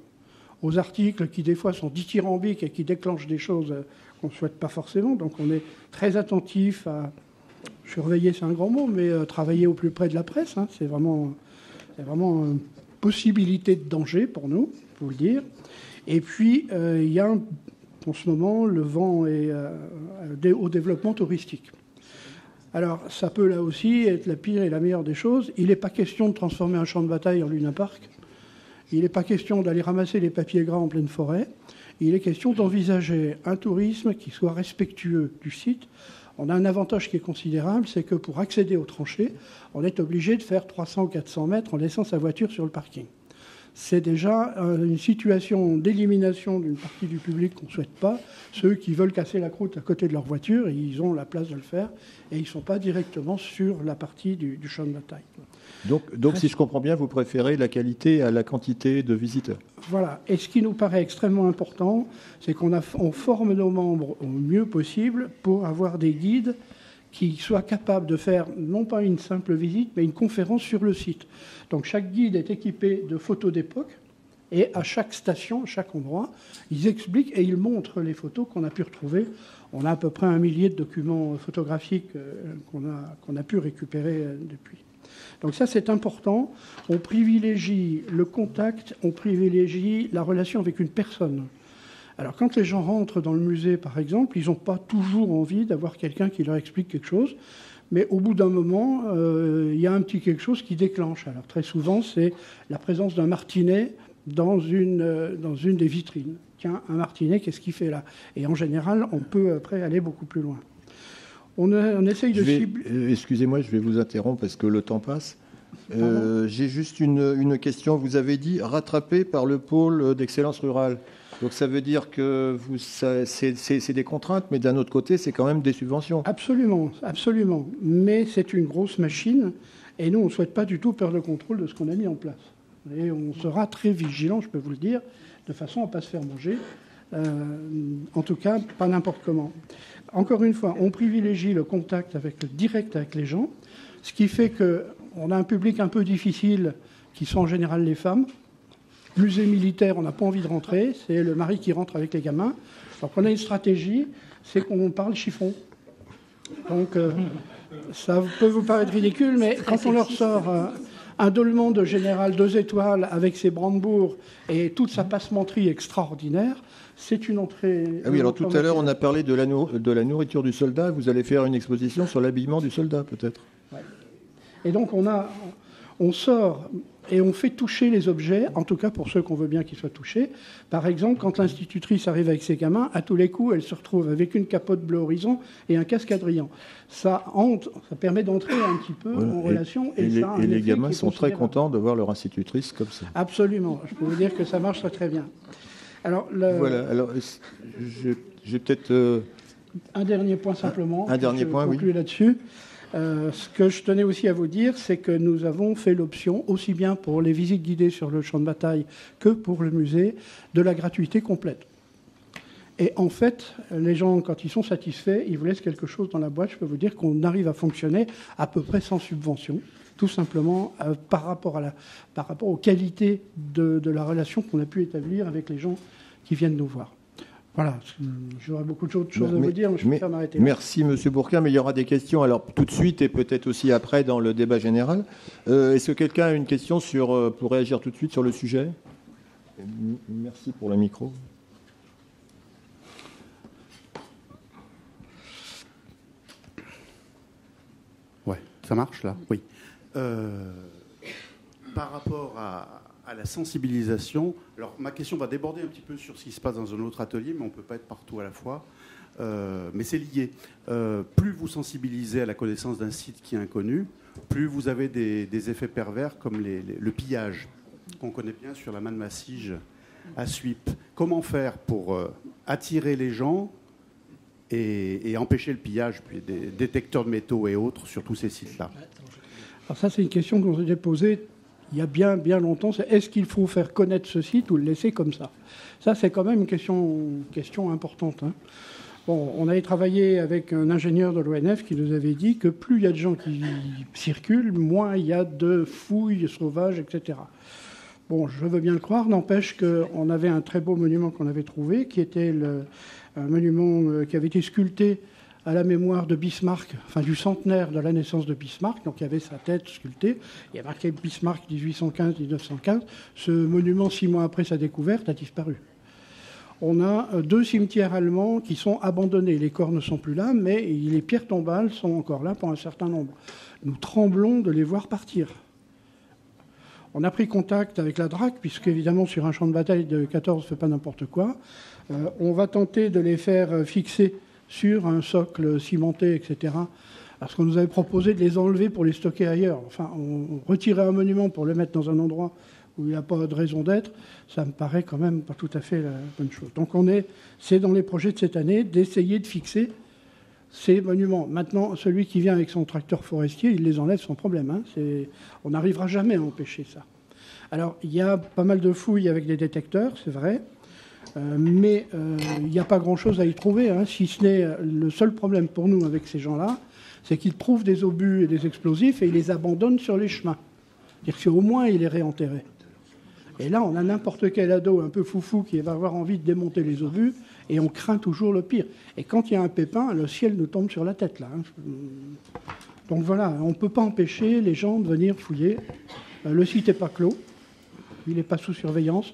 aux articles qui, des fois, sont dithyrambiques et qui déclenchent des choses qu'on ne souhaite pas forcément. Donc, on est très attentif à surveiller, c'est un grand mot, mais travailler au plus près de la presse. Hein, c'est vraiment une possibilité de danger pour nous, il faut le dire. Et puis, il y a en ce moment, le vent est au développement touristique. Alors, ça peut là aussi être la pire et la meilleure des choses. Il n'est pas question de transformer un champ de bataille en lunapark. Il n'est pas question d'aller ramasser les papiers gras en pleine forêt. Il est question d'envisager un tourisme qui soit respectueux du site. On a un avantage qui est considérable, c'est que pour accéder aux tranchées, on est obligé de faire 300 ou 400 mètres en laissant sa voiture sur le parking. C'est déjà une situation d'élimination d'une partie du public qu'on ne souhaite pas. Ceux qui veulent casser la croûte à côté de leur voiture, ils ont la place de le faire et ils ne sont pas directement sur la partie du champ de bataille. Donc si je comprends bien, vous préférez la qualité à la quantité de visiteurs. Voilà. Et ce qui nous paraît extrêmement important, c'est qu'on forme nos membres au mieux possible pour avoir des guides qui soient capables de faire non pas une simple visite, mais une conférence sur le site. Donc chaque guide est équipé de photos d'époque, et à chaque station, à chaque endroit, ils expliquent et ils montrent les photos qu'on a pu retrouver. On a à peu près 1 millier de documents photographiques qu'on a pu récupérer depuis. Donc ça, c'est important. On privilégie le contact, on privilégie la relation avec une personne. Alors quand les gens rentrent dans le musée, par exemple, ils n'ont pas toujours envie d'avoir quelqu'un qui leur explique quelque chose. Mais au bout d'un moment, il y a un petit quelque chose qui déclenche. Alors très souvent, c'est la présence d'un martinet dans une des vitrines. Tiens, un martinet, qu'est-ce qu'il fait là? Et en général, on peut après aller beaucoup plus loin. On essaye de cibler... Excusez-moi, je vais vous interrompre parce que le temps passe. J'ai juste une question. Vous avez dit rattrapé par le pôle d'excellence rurale. Donc ça veut dire que c'est des contraintes, mais d'un autre côté, c'est quand même des subventions. Absolument, absolument. Mais c'est une grosse machine, et nous, on ne souhaite pas du tout perdre le contrôle de ce qu'on a mis en place. Et on sera très vigilant, je peux vous le dire, de façon à ne pas se faire manger. En tout cas, pas n'importe comment. Encore une fois, on privilégie le contact direct avec les gens, ce qui fait qu'on a un public un peu difficile, qui sont en général les femmes. Musée militaire, on n'a pas envie de rentrer, c'est le mari qui rentre avec les gamins. Donc on a une stratégie, c'est qu'on parle chiffon. Donc ça peut vous paraître ridicule, mais quand on leur sort un dolman de général 2 étoiles avec ses brandebourgs et toute sa passementerie extraordinaire, c'est une entrée... Ah oui, alors tout à l'heure, on a parlé de la nourriture du soldat. Vous allez faire une exposition sur l'habillement du soldat, peut-être. Ouais. Et donc on sort... Et on fait toucher les objets, en tout cas pour ceux qu'on veut bien qu'ils soient touchés. Par exemple, quand l'institutrice arrive avec ses gamins, à tous les coups, elle se retrouve avec une capote bleu horizon et un casque Adrien. Ça permet d'entrer un petit peu en relation. Et les gamins sont très contents de voir leur institutrice comme ça. Absolument. Je peux vous dire que ça marche très, très bien. Alors, voilà. Alors, j'ai peut-être... un dernier point simplement. Un dernier point, oui. Je conclue là-dessus. Ce que je tenais aussi à vous dire, c'est que nous avons fait l'option, aussi bien pour les visites guidées sur le champ de bataille que pour le musée, de la gratuité complète. Et en fait, les gens, quand ils sont satisfaits, ils vous laissent quelque chose dans la boîte. Je peux vous dire qu'on arrive à fonctionner à peu près sans subvention, tout simplement par rapport aux qualités de la relation qu'on a pu établir avec les gens qui viennent nous voir. Voilà, j'aurais beaucoup de choses à vous dire, mais je préfère m'arrêter là. Merci, M. Bourquin, mais il y aura des questions, alors tout de suite et peut-être aussi après dans le débat général. Est-ce que quelqu'un a une question pour réagir tout de suite sur le sujet? Merci pour le micro. Ouais, ça marche là? Oui. Par rapport à la sensibilisation. Alors, ma question va déborder un petit peu sur ce qui se passe dans un autre atelier, mais on ne peut pas être partout à la fois. Mais c'est lié. Plus vous sensibilisez à la connaissance d'un site qui est inconnu, plus vous avez des effets pervers comme le pillage, qu'on connaît bien sur la manne Massige à Suippes. Comment faire pour attirer les gens et empêcher le pillage, puis des détecteurs de métaux et autres sur tous ces sites-là? Alors ça, c'est une question qu'on s'était posée il y a bien, bien longtemps. C'est est-ce qu'il faut faire connaître ce site ou le laisser comme ça? Ça, c'est quand même une question importante. Hein. Bon, on avait travaillé avec un ingénieur de l'ONF qui nous avait dit que plus il y a de gens qui circulent, moins il y a de fouilles sauvages, etc. Bon, je veux bien le croire, n'empêche qu'on avait un très beau monument qu'on avait trouvé, qui était un monument qui avait été sculpté à la mémoire de Bismarck, enfin du centenaire de la naissance de Bismarck, donc il y avait sa tête sculptée, il y a marqué Bismarck 1815-1915, ce monument 6 mois après sa découverte a disparu. On a 2 cimetières allemands qui sont abandonnés, les corps ne sont plus là, mais les pierres tombales sont encore là pour un certain nombre. Nous tremblons de les voir partir. On a pris contact avec la DRAC, puisque évidemment sur un champ de bataille de 14, on ne fait pas n'importe quoi. On va tenter de les faire fixer sur un socle cimenté, etc. Parce qu'on nous avait proposé de les enlever pour les stocker ailleurs. Enfin, on retirait un monument pour le mettre dans un endroit où il n'y a pas de raison d'être, ça me paraît quand même pas tout à fait la bonne chose. Donc c'est dans les projets de cette année d'essayer de fixer ces monuments. Maintenant, celui qui vient avec son tracteur forestier, il les enlève sans problème. Hein. On n'arrivera jamais à empêcher ça. Alors, il y a pas mal de fouilles avec des détecteurs, c'est vrai. Mais il n'y a pas grand-chose à y trouver, hein, si ce n'est le seul problème pour nous avec ces gens-là, c'est qu'ils trouvent des obus et des explosifs et ils les abandonnent sur les chemins. C'est-à-dire qu'au moins, ils les réenterraient. Et là, on a n'importe quel ado un peu foufou qui va avoir envie de démonter les obus et on craint toujours le pire. Et quand il y a un pépin, le ciel nous tombe sur la tête, là. Hein. Donc voilà, on ne peut pas empêcher les gens de venir fouiller. Le site n'est pas clos, il n'est pas sous surveillance.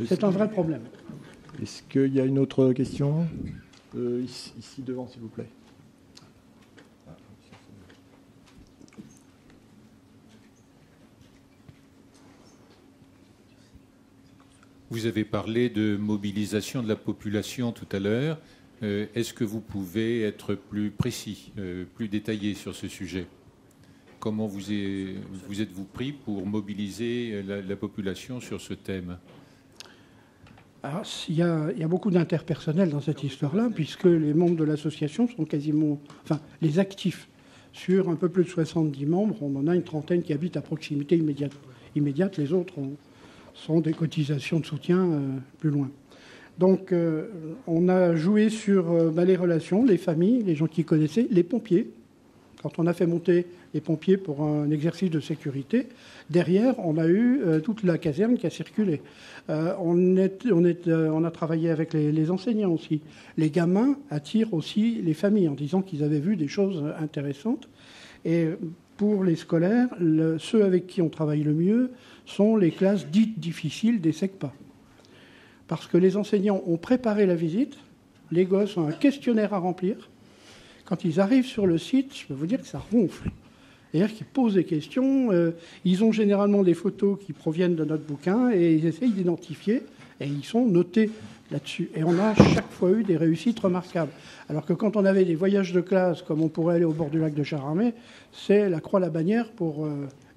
C'est un vrai problème. Est-ce qu'il y a une autre question ici devant, s'il vous plaît. Vous avez parlé de mobilisation de la population tout à l'heure. Est-ce que vous pouvez être plus précis, plus détaillé sur ce sujet ? Comment vous êtes-vous pris pour mobiliser la population sur ce thème ? Alors, il y a beaucoup d'interpersonnel dans cette histoire-là, puisque les membres de l'association sont quasiment... Enfin, les actifs. Sur un peu plus de 70 membres, on en a une trentaine qui habitent à proximité immédiate. Les autres sont des cotisations de soutien plus loin. Donc, on a joué sur les relations, les familles, les gens qui connaissaient, les pompiers. Quand on a fait monter les pompiers pour un exercice de sécurité, derrière, on a eu toute la caserne qui a circulé. On a travaillé avec les enseignants aussi. Les gamins attirent aussi les familles en disant qu'ils avaient vu des choses intéressantes. Et pour les scolaires, ceux avec qui on travaille le mieux sont les classes dites difficiles des SECPA. Parce que les enseignants ont préparé la visite, les gosses ont un questionnaire à remplir. Quand ils arrivent sur le site, je peux vous dire que ça ronfle. C'est-à-dire qu'ils posent des questions, ils ont généralement des photos qui proviennent de notre bouquin et ils essayent d'identifier et ils sont notés là-dessus. Et on a chaque fois eu des réussites remarquables. Alors que quand on avait des voyages de classe, comme on pourrait aller au bord du lac de Charramé, c'est la croix à la bannière pour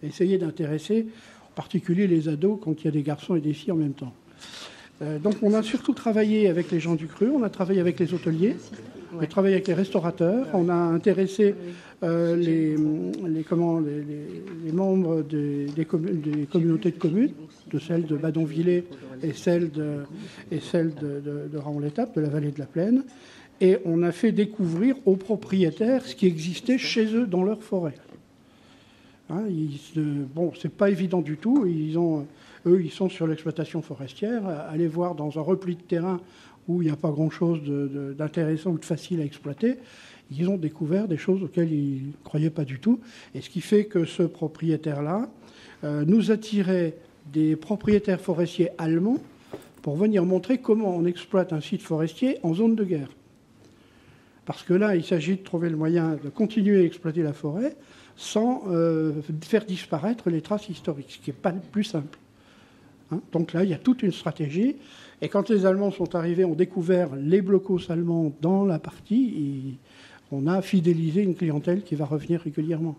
essayer d'intéresser, en particulier les ados, quand il y a des garçons et des filles en même temps. Donc on a surtout travaillé avec les gens du cru, on a travaillé avec les hôteliers, on a travaillé avec les restaurateurs, on a intéressé les membres des communautés de communes, de celles de Badonvillers et celles de Raon-l'Étape, de la vallée de la Plaine, et on a fait découvrir aux propriétaires ce qui existait chez eux dans leur forêt. Hein, c'est pas évident du tout, eux, ils sont sur l'exploitation forestière. Allez voir dans un repli de terrain où il n'y a pas grand-chose d'intéressant ou de facile à exploiter. Ils ont découvert des choses auxquelles ils ne croyaient pas du tout. Et ce qui fait que ce propriétaire-là nous attirait des propriétaires forestiers allemands pour venir montrer comment on exploite un site forestier en zone de guerre. Parce que là, il s'agit de trouver le moyen de continuer à exploiter la forêt sans faire disparaître les traces historiques, ce qui n'est pas le plus simple. Donc là, il y a toute une stratégie. Et quand les Allemands sont arrivés, ont découvert les blocos allemands dans la partie, et on a fidélisé une clientèle qui va revenir régulièrement.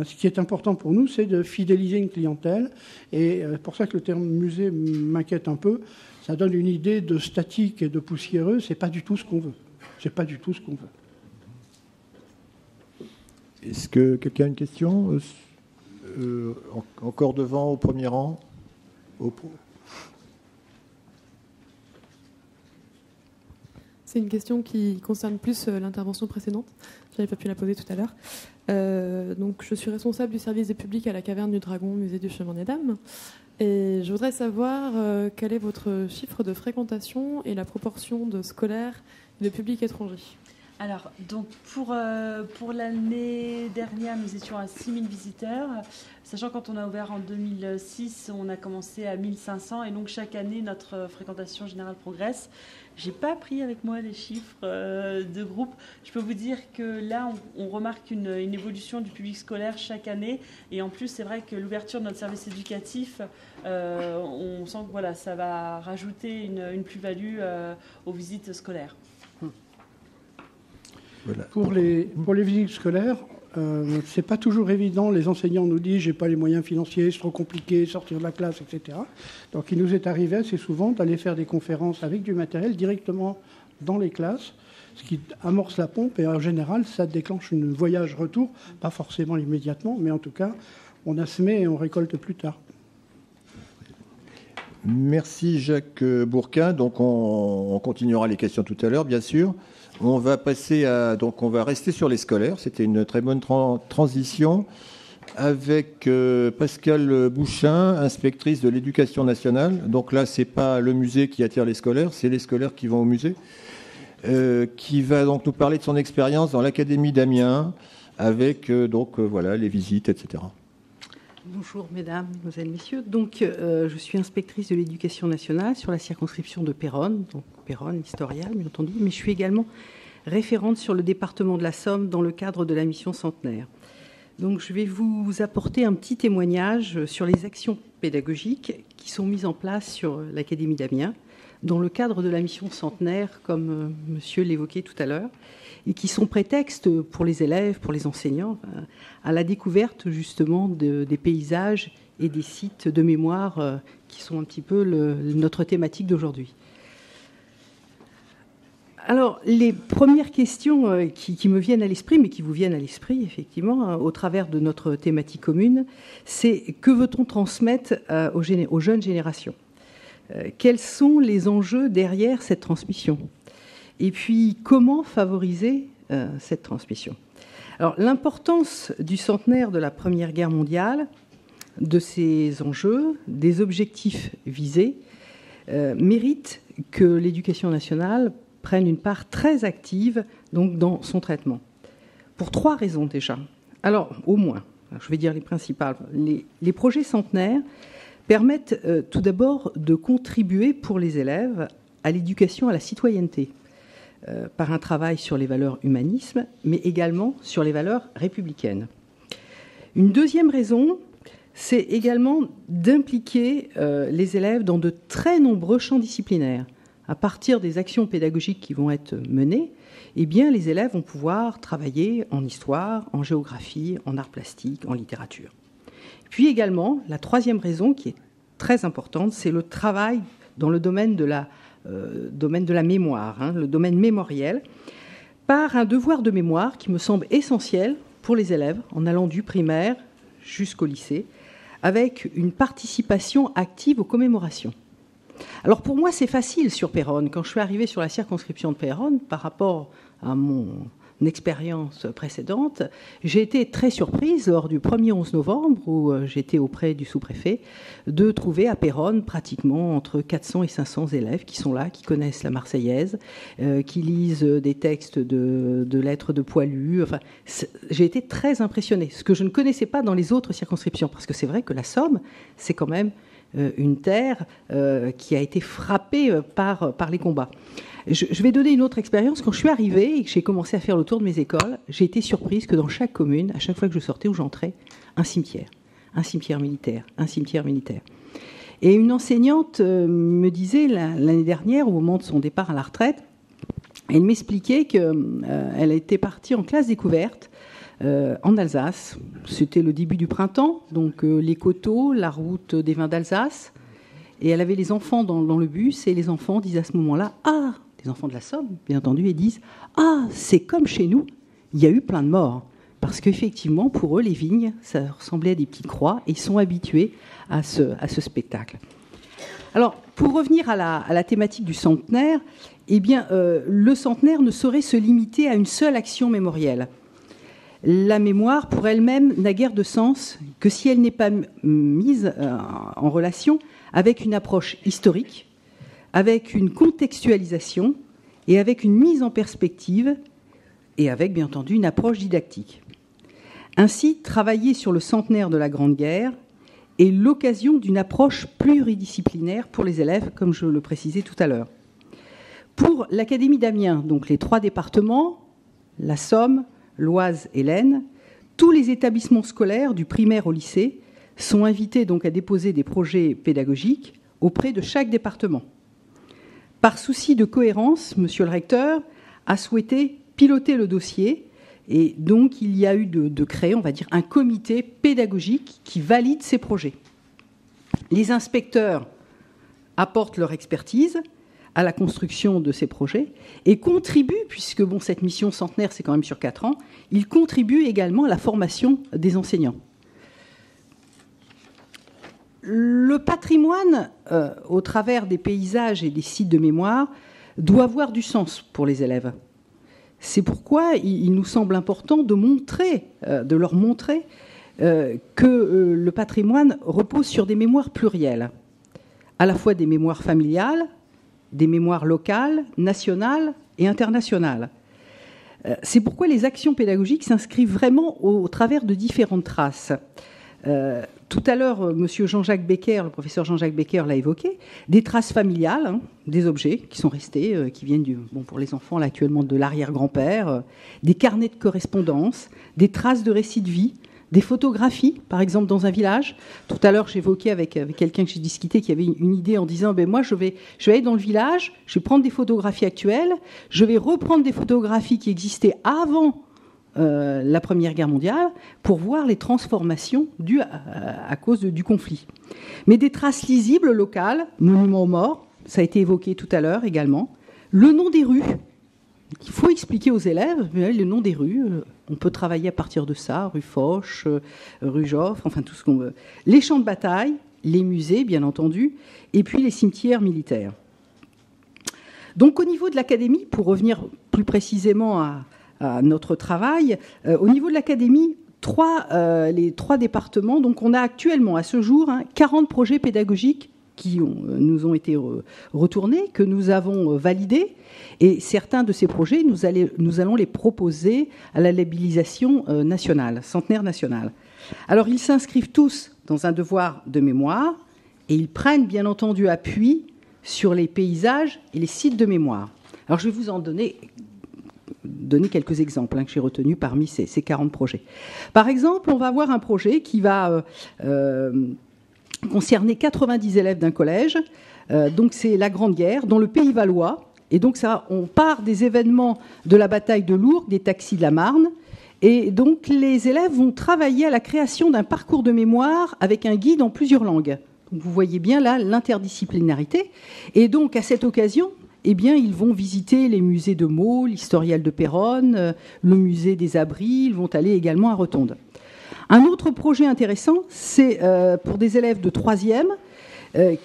Ce qui est important pour nous, c'est de fidéliser une clientèle. Et pour ça que le terme musée m'inquiète un peu. Ça donne une idée de statique et de poussiéreux. C'est pas du tout ce qu'on veut. C'est pas du tout ce qu'on veut. Est-ce que quelqu'un a une question encore devant, au premier rang. C'est une question qui concerne plus l'intervention précédente. Je n'avais pas pu la poser tout à l'heure. Donc, je suis responsable du service des publics à la Caverne du Dragon, musée du Chemin des Dames. Et je voudrais savoir quel est votre chiffre de fréquentation et la proportion de scolaires et de publics étrangers. Alors, donc pour l'année dernière, nous étions à 6 000 visiteurs, sachant quand on a ouvert en 2006, on a commencé à 1 500, et donc chaque année, notre fréquentation générale progresse. Je n'ai pas pris avec moi les chiffres de groupe. Je peux vous dire que là, on remarque une évolution du public scolaire chaque année, et en plus, c'est vrai que l'ouverture de notre service éducatif, on sent que voilà, ça va rajouter une plus-value aux visites scolaires. Voilà. Pour les visites scolaires, c'est pas toujours évident. Les enseignants nous disent j'ai pas les moyens financiers, c'est trop compliqué, sortir de la classe, etc. Donc il nous est arrivé assez souvent d'aller faire des conférences avec du matériel directement dans les classes, ce qui amorce la pompe et en général ça déclenche un voyage-retour, pas forcément immédiatement, mais en tout cas on a semé et on récolte plus tard. Merci Jacques Bourquin. Donc on continuera les questions tout à l'heure, bien sûr. On va on va rester sur les scolaires. C'était une très bonne transition avec Pascale Bouchin, inspectrice de l'éducation nationale. Donc là, c'est pas le musée qui attire les scolaires, c'est les scolaires qui vont au musée. qui va donc nous parler de son expérience dans l'Académie d'Amiens, avec voilà, les visites, etc. Bonjour mesdames, mesdemoiselles, messieurs. Donc, je suis inspectrice de l'éducation nationale sur la circonscription de Péronne, donc Péronne, historiale bien entendu, mais je suis également référente sur le département de la Somme dans le cadre de la mission Centenaire. Donc, je vais vous apporter un petit témoignage sur les actions pédagogiques qui sont mises en place sur l'Académie d'Amiens dans le cadre de la mission Centenaire, comme monsieur l'évoquait tout à l'heure, et qui sont prétextes pour les élèves, pour les enseignants, à la découverte justement des paysages et des sites de mémoire qui sont un petit peu notre thématique d'aujourd'hui. Alors, les premières questions qui me viennent à l'esprit, mais qui vous viennent à l'esprit, effectivement, au travers de notre thématique commune, c'est que veut-on transmettre aux jeunes générations ? Quels sont les enjeux derrière cette transmission ? Et puis, comment favoriser cette transmission ? Alors, l'importance du centenaire de la Première Guerre mondiale, de ses enjeux, des objectifs visés, mérite que l'éducation nationale prenne une part très active donc, dans son traitement. Pour 3 raisons déjà. Alors, au moins, je vais dire les principales. Les projets centenaires permettent tout d'abord de contribuer pour les élèves à l'éducation à la citoyenneté, par un travail sur les valeurs humanisme, mais également sur les valeurs républicaines. Une deuxième raison, c'est également d'impliquer les élèves dans de très nombreux champs disciplinaires. À partir des actions pédagogiques qui vont être menées, eh bien, les élèves vont pouvoir travailler en histoire, en géographie, en arts plastiques, en littérature. Puis également, la troisième raison qui est très importante, c'est le travail dans le domaine de la mémoire, le domaine mémoriel, par un devoir de mémoire qui me semble essentiel pour les élèves, en allant du primaire jusqu'au lycée, avec une participation active aux commémorations. Alors pour moi, c'est facile sur Péronne. Quand je suis arrivée sur la circonscription de Péronne, par rapport à mon expérience précédente, j'ai été très surprise lors du 1er 11 novembre, où j'étais auprès du sous-préfet, de trouver à Péronne pratiquement entre 400 et 500 élèves qui sont là, qui connaissent la Marseillaise, qui lisent des textes de lettres de Poilu. Enfin, j'ai été très impressionnée, ce que je ne connaissais pas dans les autres circonscriptions, parce que c'est vrai que la Somme, c'est quand même une terre qui a été frappée par les combats. Je vais donner une autre expérience. Quand je suis arrivée et que j'ai commencé à faire le tour de mes écoles, j'ai été surprise que dans chaque commune, à chaque fois que je sortais ou j'entrais, un cimetière militaire. Et une enseignante me disait l'année dernière, au moment de son départ à la retraite, elle m'expliquait qu'elle était partie en classe découverte en Alsace. C'était le début du printemps, donc les coteaux, la route des vins d'Alsace. Et elle avait les enfants dans le bus, et les enfants disaient à ce moment-là « Ah !» Les enfants de la Somme, bien entendu, et disent « Ah, c'est comme chez nous, il y a eu plein de morts. » Parce qu'effectivement, pour eux, les vignes, ça ressemblait à des petites croix, et ils sont habitués à ce spectacle. Alors, pour revenir à la thématique du centenaire, eh bien, le centenaire ne saurait se limiter à une seule action mémorielle. La mémoire, pour elle-même, n'a guère de sens que si elle n'est pas mise en relation avec une approche historique, avec une contextualisation et avec une mise en perspective et avec, bien entendu, une approche didactique. Ainsi, travailler sur le centenaire de la Grande Guerre est l'occasion d'une approche pluridisciplinaire pour les élèves, comme je le précisais tout à l'heure. Pour l'Académie d'Amiens, donc les 3 départements, la Somme, l'Oise et l'Aisne, tous les établissements scolaires, du primaire au lycée, sont invités donc à déposer des projets pédagogiques auprès de chaque département. Par souci de cohérence, monsieur le recteur a souhaité piloter le dossier et donc il y a eu de créer, on va dire, un comité pédagogique qui valide ces projets. Les inspecteurs apportent leur expertise à la construction de ces projets et contribuent, puisque cette mission centenaire, c'est quand même sur 4 ans, ils contribuent également à la formation des enseignants. Le patrimoine, au travers des paysages et des sites de mémoire, doit avoir du sens pour les élèves. C'est pourquoi il nous semble important de leur montrer que le patrimoine repose sur des mémoires plurielles, à la fois des mémoires familiales, des mémoires locales, nationales et internationales. C'est pourquoi les actions pédagogiques s'inscrivent vraiment au travers de différentes traces. Tout à l'heure, monsieur Jean-Jacques Becker, le professeur Jean-Jacques Becker l'a évoqué, des traces familiales, hein, des objets qui sont restés, qui viennent pour les enfants là, actuellement de l'arrière-grand-père, des carnets de correspondance, des traces de récits de vie, des photographies, par exemple dans un village. Tout à l'heure, j'évoquais avec quelqu'un que j'ai discuté qui avait une idée en disant moi, je vais aller dans le village, je vais prendre des photographies actuelles, je vais reprendre des photographies qui existaient avant la Première Guerre mondiale pour voir les transformations dues à cause du conflit. Mais des traces lisibles locales, monuments aux morts, ça a été évoqué tout à l'heure également, le nom des rues. Il faut expliquer aux élèves le nom des rues. On peut travailler à partir de ça, rue Foch, rue Joffre, enfin tout ce qu'on veut. Les champs de bataille, les musées, bien entendu, et puis les cimetières militaires. Donc au niveau de l'académie, pour revenir plus précisément à notre travail, au niveau de l'académie, les 3 départements, donc on a actuellement à ce jour 40 projets pédagogiques qui nous ont été retournés, que nous avons validés. Et certains de ces projets, nous allons les proposer à la labellisation nationale, centenaire nationale. Alors, ils s'inscrivent tous dans un devoir de mémoire et ils prennent, bien entendu, appui sur les paysages et les sites de mémoire. Alors, je vais vous en donner quelques exemples que j'ai retenus parmi ces 40 projets. Par exemple, on va avoir un projet qui va concerner 90 élèves d'un collège. Donc, c'est la Grande Guerre, dans le Pays Valois. Et donc, on part des événements de la bataille de Lourdes, des taxis de la Marne. Et donc, les élèves vont travailler à la création d'un parcours de mémoire avec un guide en plusieurs langues. Donc, vous voyez bien là l'interdisciplinarité. Et donc, à cette occasion, ils vont visiter les musées de Meaux, l'historial de Péronne, le musée des Abris. Ils vont aller également à Rotonde. Un autre projet intéressant, c'est pour des élèves de 3e,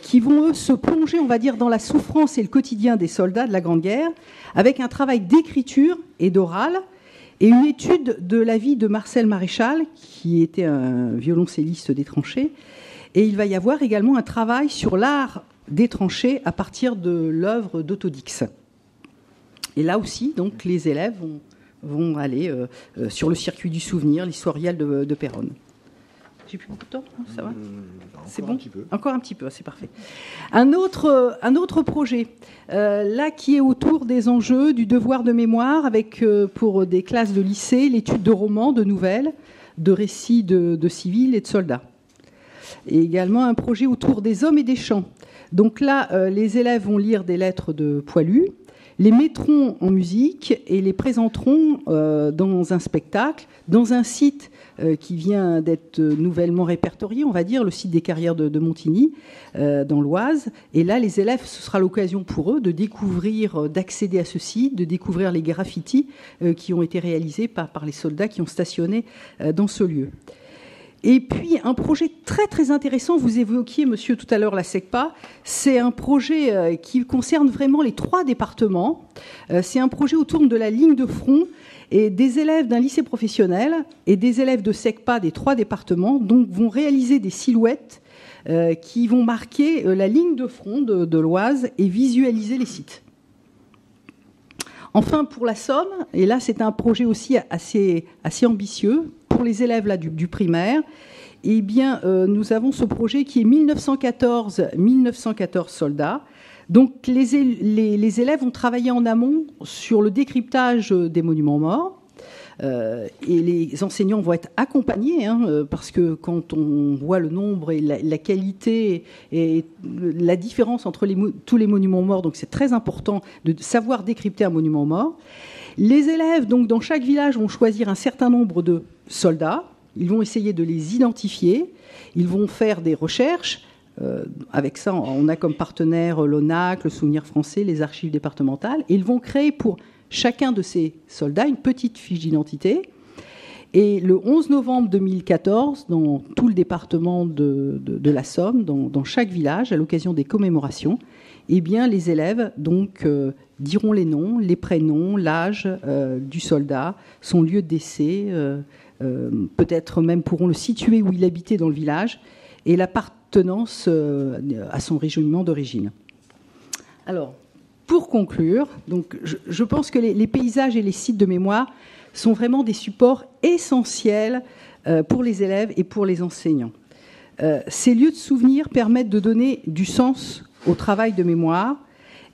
qui vont, eux, se plonger, on va dire, dans la souffrance et le quotidien des soldats de la Grande Guerre, avec un travail d'écriture et d'oral, et une étude de la vie de Marcel Maréchal, qui était un violoncelliste des tranchées. Et il va y avoir également un travail sur l'art des tranchées à partir de l'œuvre d'Autodix. Et là aussi, donc, les élèves vont aller sur le circuit du souvenir, l'historial de Péronne. J'ai plus beaucoup de temps, ça va ? C'est bon ? Encore un petit peu, c'est parfait. Un autre projet, là, qui est autour des enjeux du devoir de mémoire, avec, pour des classes de lycée, l'étude de romans, de nouvelles, de récits de civils et de soldats. Et également un projet autour des hommes et des chants. Donc là, les élèves vont lire des lettres de Poilu, les mettront en musique et les présenteront dans un spectacle, dans un site qui vient d'être nouvellement répertorié, on va dire, le site des carrières de Montigny, dans l'Oise. Et là, les élèves, ce sera l'occasion pour eux de découvrir, d'accéder à ce site, de découvrir les graffitis qui ont été réalisés par les soldats qui ont stationné dans ce lieu. Et puis, un projet très, très intéressant, vous évoquiez, monsieur, tout à l'heure, la SECPA, c'est un projet qui concerne vraiment les 3 départements. C'est un projet autour de la ligne de front et des élèves d'un lycée professionnel et des élèves de SECPA des 3 départements donc, vont réaliser des silhouettes qui vont marquer la ligne de front de l'Oise et visualiser les sites. Enfin, pour la Somme, et là, c'est un projet aussi assez ambitieux, pour les élèves là, du primaire, eh bien, nous avons ce projet qui est 1914 soldats. Donc, les élèves ont travaillé en amont sur le décryptage des monuments morts. Et les enseignants vont être accompagnés, parce que quand on voit le nombre et la qualité et la différence entre tous les monuments morts, donc c'est très important de savoir décrypter un monument mort. Les élèves, donc, dans chaque village, vont choisir un certain nombre de soldats. Ils vont essayer de les identifier. Ils vont faire des recherches. Avec ça, on a comme partenaire l'ONAC, le Souvenir français, les archives départementales. Et ils vont créer pour chacun de ces soldats une petite fiche d'identité. Et le 11 novembre 2014, dans tout le département de la Somme, dans chaque village, à l'occasion des commémorations, eh bien, les élèves donc, diront les noms, les prénoms, l'âge du soldat, son lieu de décès, peut-être même pourront le situer où il habitait dans le village, et l'appartenance à son régiment d'origine. Alors, pour conclure, donc, je pense que les paysages et les sites de mémoire sont vraiment des supports essentiels pour les élèves et pour les enseignants. Ces lieux de souvenir permettent de donner du sens au travail de mémoire,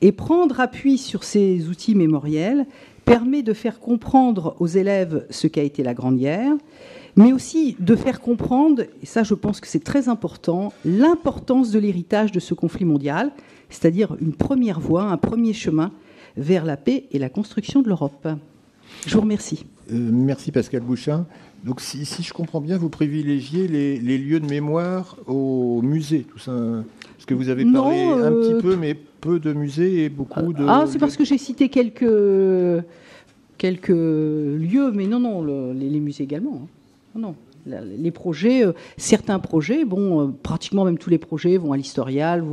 et prendre appui sur ces outils mémoriels permet de faire comprendre aux élèves ce qu'a été la Grande Guerre, mais aussi de faire comprendre, et ça je pense que c'est très important, l'importance de l'héritage de ce conflit mondial, c'est-à-dire une première voie, un premier chemin vers la paix et la construction de l'Europe. Je vous remercie. Merci Pascal Bouchin. Donc si je comprends bien, vous privilégiez les lieux de mémoire au musée, tout ça. Parce que vous avez parlé un petit peu, mais peu de musées et beaucoup de... Ah, c'est parce que j'ai cité quelques lieux, mais non, les musées également. Non. Les projets, certains projets, pratiquement même tous les projets vont à l'Historial,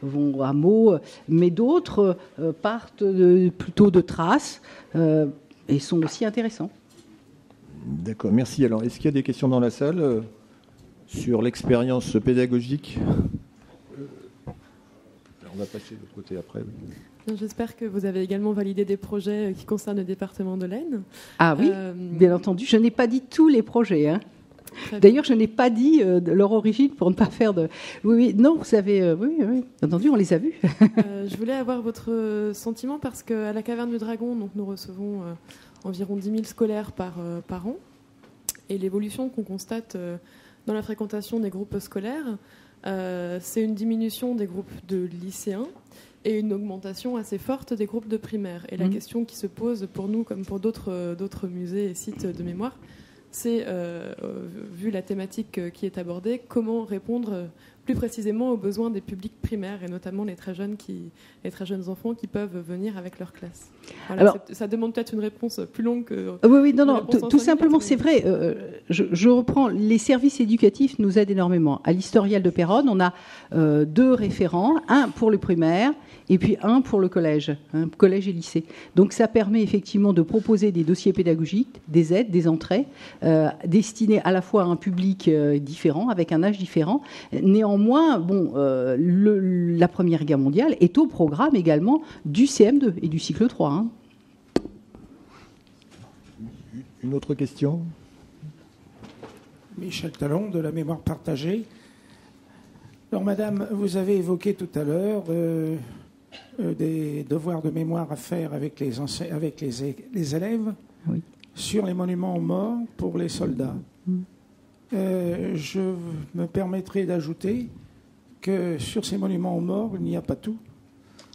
vont à Meaux, mais d'autres partent plutôt de traces et sont aussi intéressants. D'accord, merci. Alors, est-ce qu'il y a des questions dans la salle sur l'expérience pédagogique ? On va passer de l'autre côté après. Oui. J'espère que vous avez également validé des projets qui concernent le département de l'Aisne. Ah oui, bien entendu. Je n'ai pas dit tous les projets. Hein. D'ailleurs, je n'ai pas dit leur origine pour ne pas faire de... Oui, non, vous savez... Oui, bien entendu, on les a vus. Je voulais avoir votre sentiment parce qu'à la Caverne du Dragon, donc, nous recevons environ 10 000 scolaires par an. Et l'évolution qu'on constate dans la fréquentation des groupes scolaires, c'est une diminution des groupes de lycéens et une augmentation assez forte des groupes de primaire. Et la question qui se pose pour nous, comme pour d'autres musées et sites de mémoire, c'est, vu la thématique qui est abordée, comment répondre plus précisément aux besoins des publics primaires, et notamment les très jeunes enfants qui peuvent venir avec leur classe. Voilà, alors, ça demande peut-être une réponse plus longue que... Oui, non, tout simplement, c'est vrai. Je reprends, les services éducatifs nous aident énormément. À l'Historial de Péronne, on a 2 référents, un pour le primaire et puis un pour le collège et lycée. Donc ça permet effectivement de proposer des dossiers pédagogiques, des aides, des entrées, destinés à la fois à un public différent, avec un âge différent. Néanmoins, la Première Guerre mondiale est au programme également du CM2 et du cycle 3. Hein. Une autre question ? Michel Talon, de la mémoire partagée. Alors, madame, vous avez évoqué tout à l'heure des devoirs de mémoire à faire avec les élèves oui. sur les monuments aux morts pour les soldats. Je me permettrai d'ajouter que sur ces monuments aux morts, il n'y a pas tout.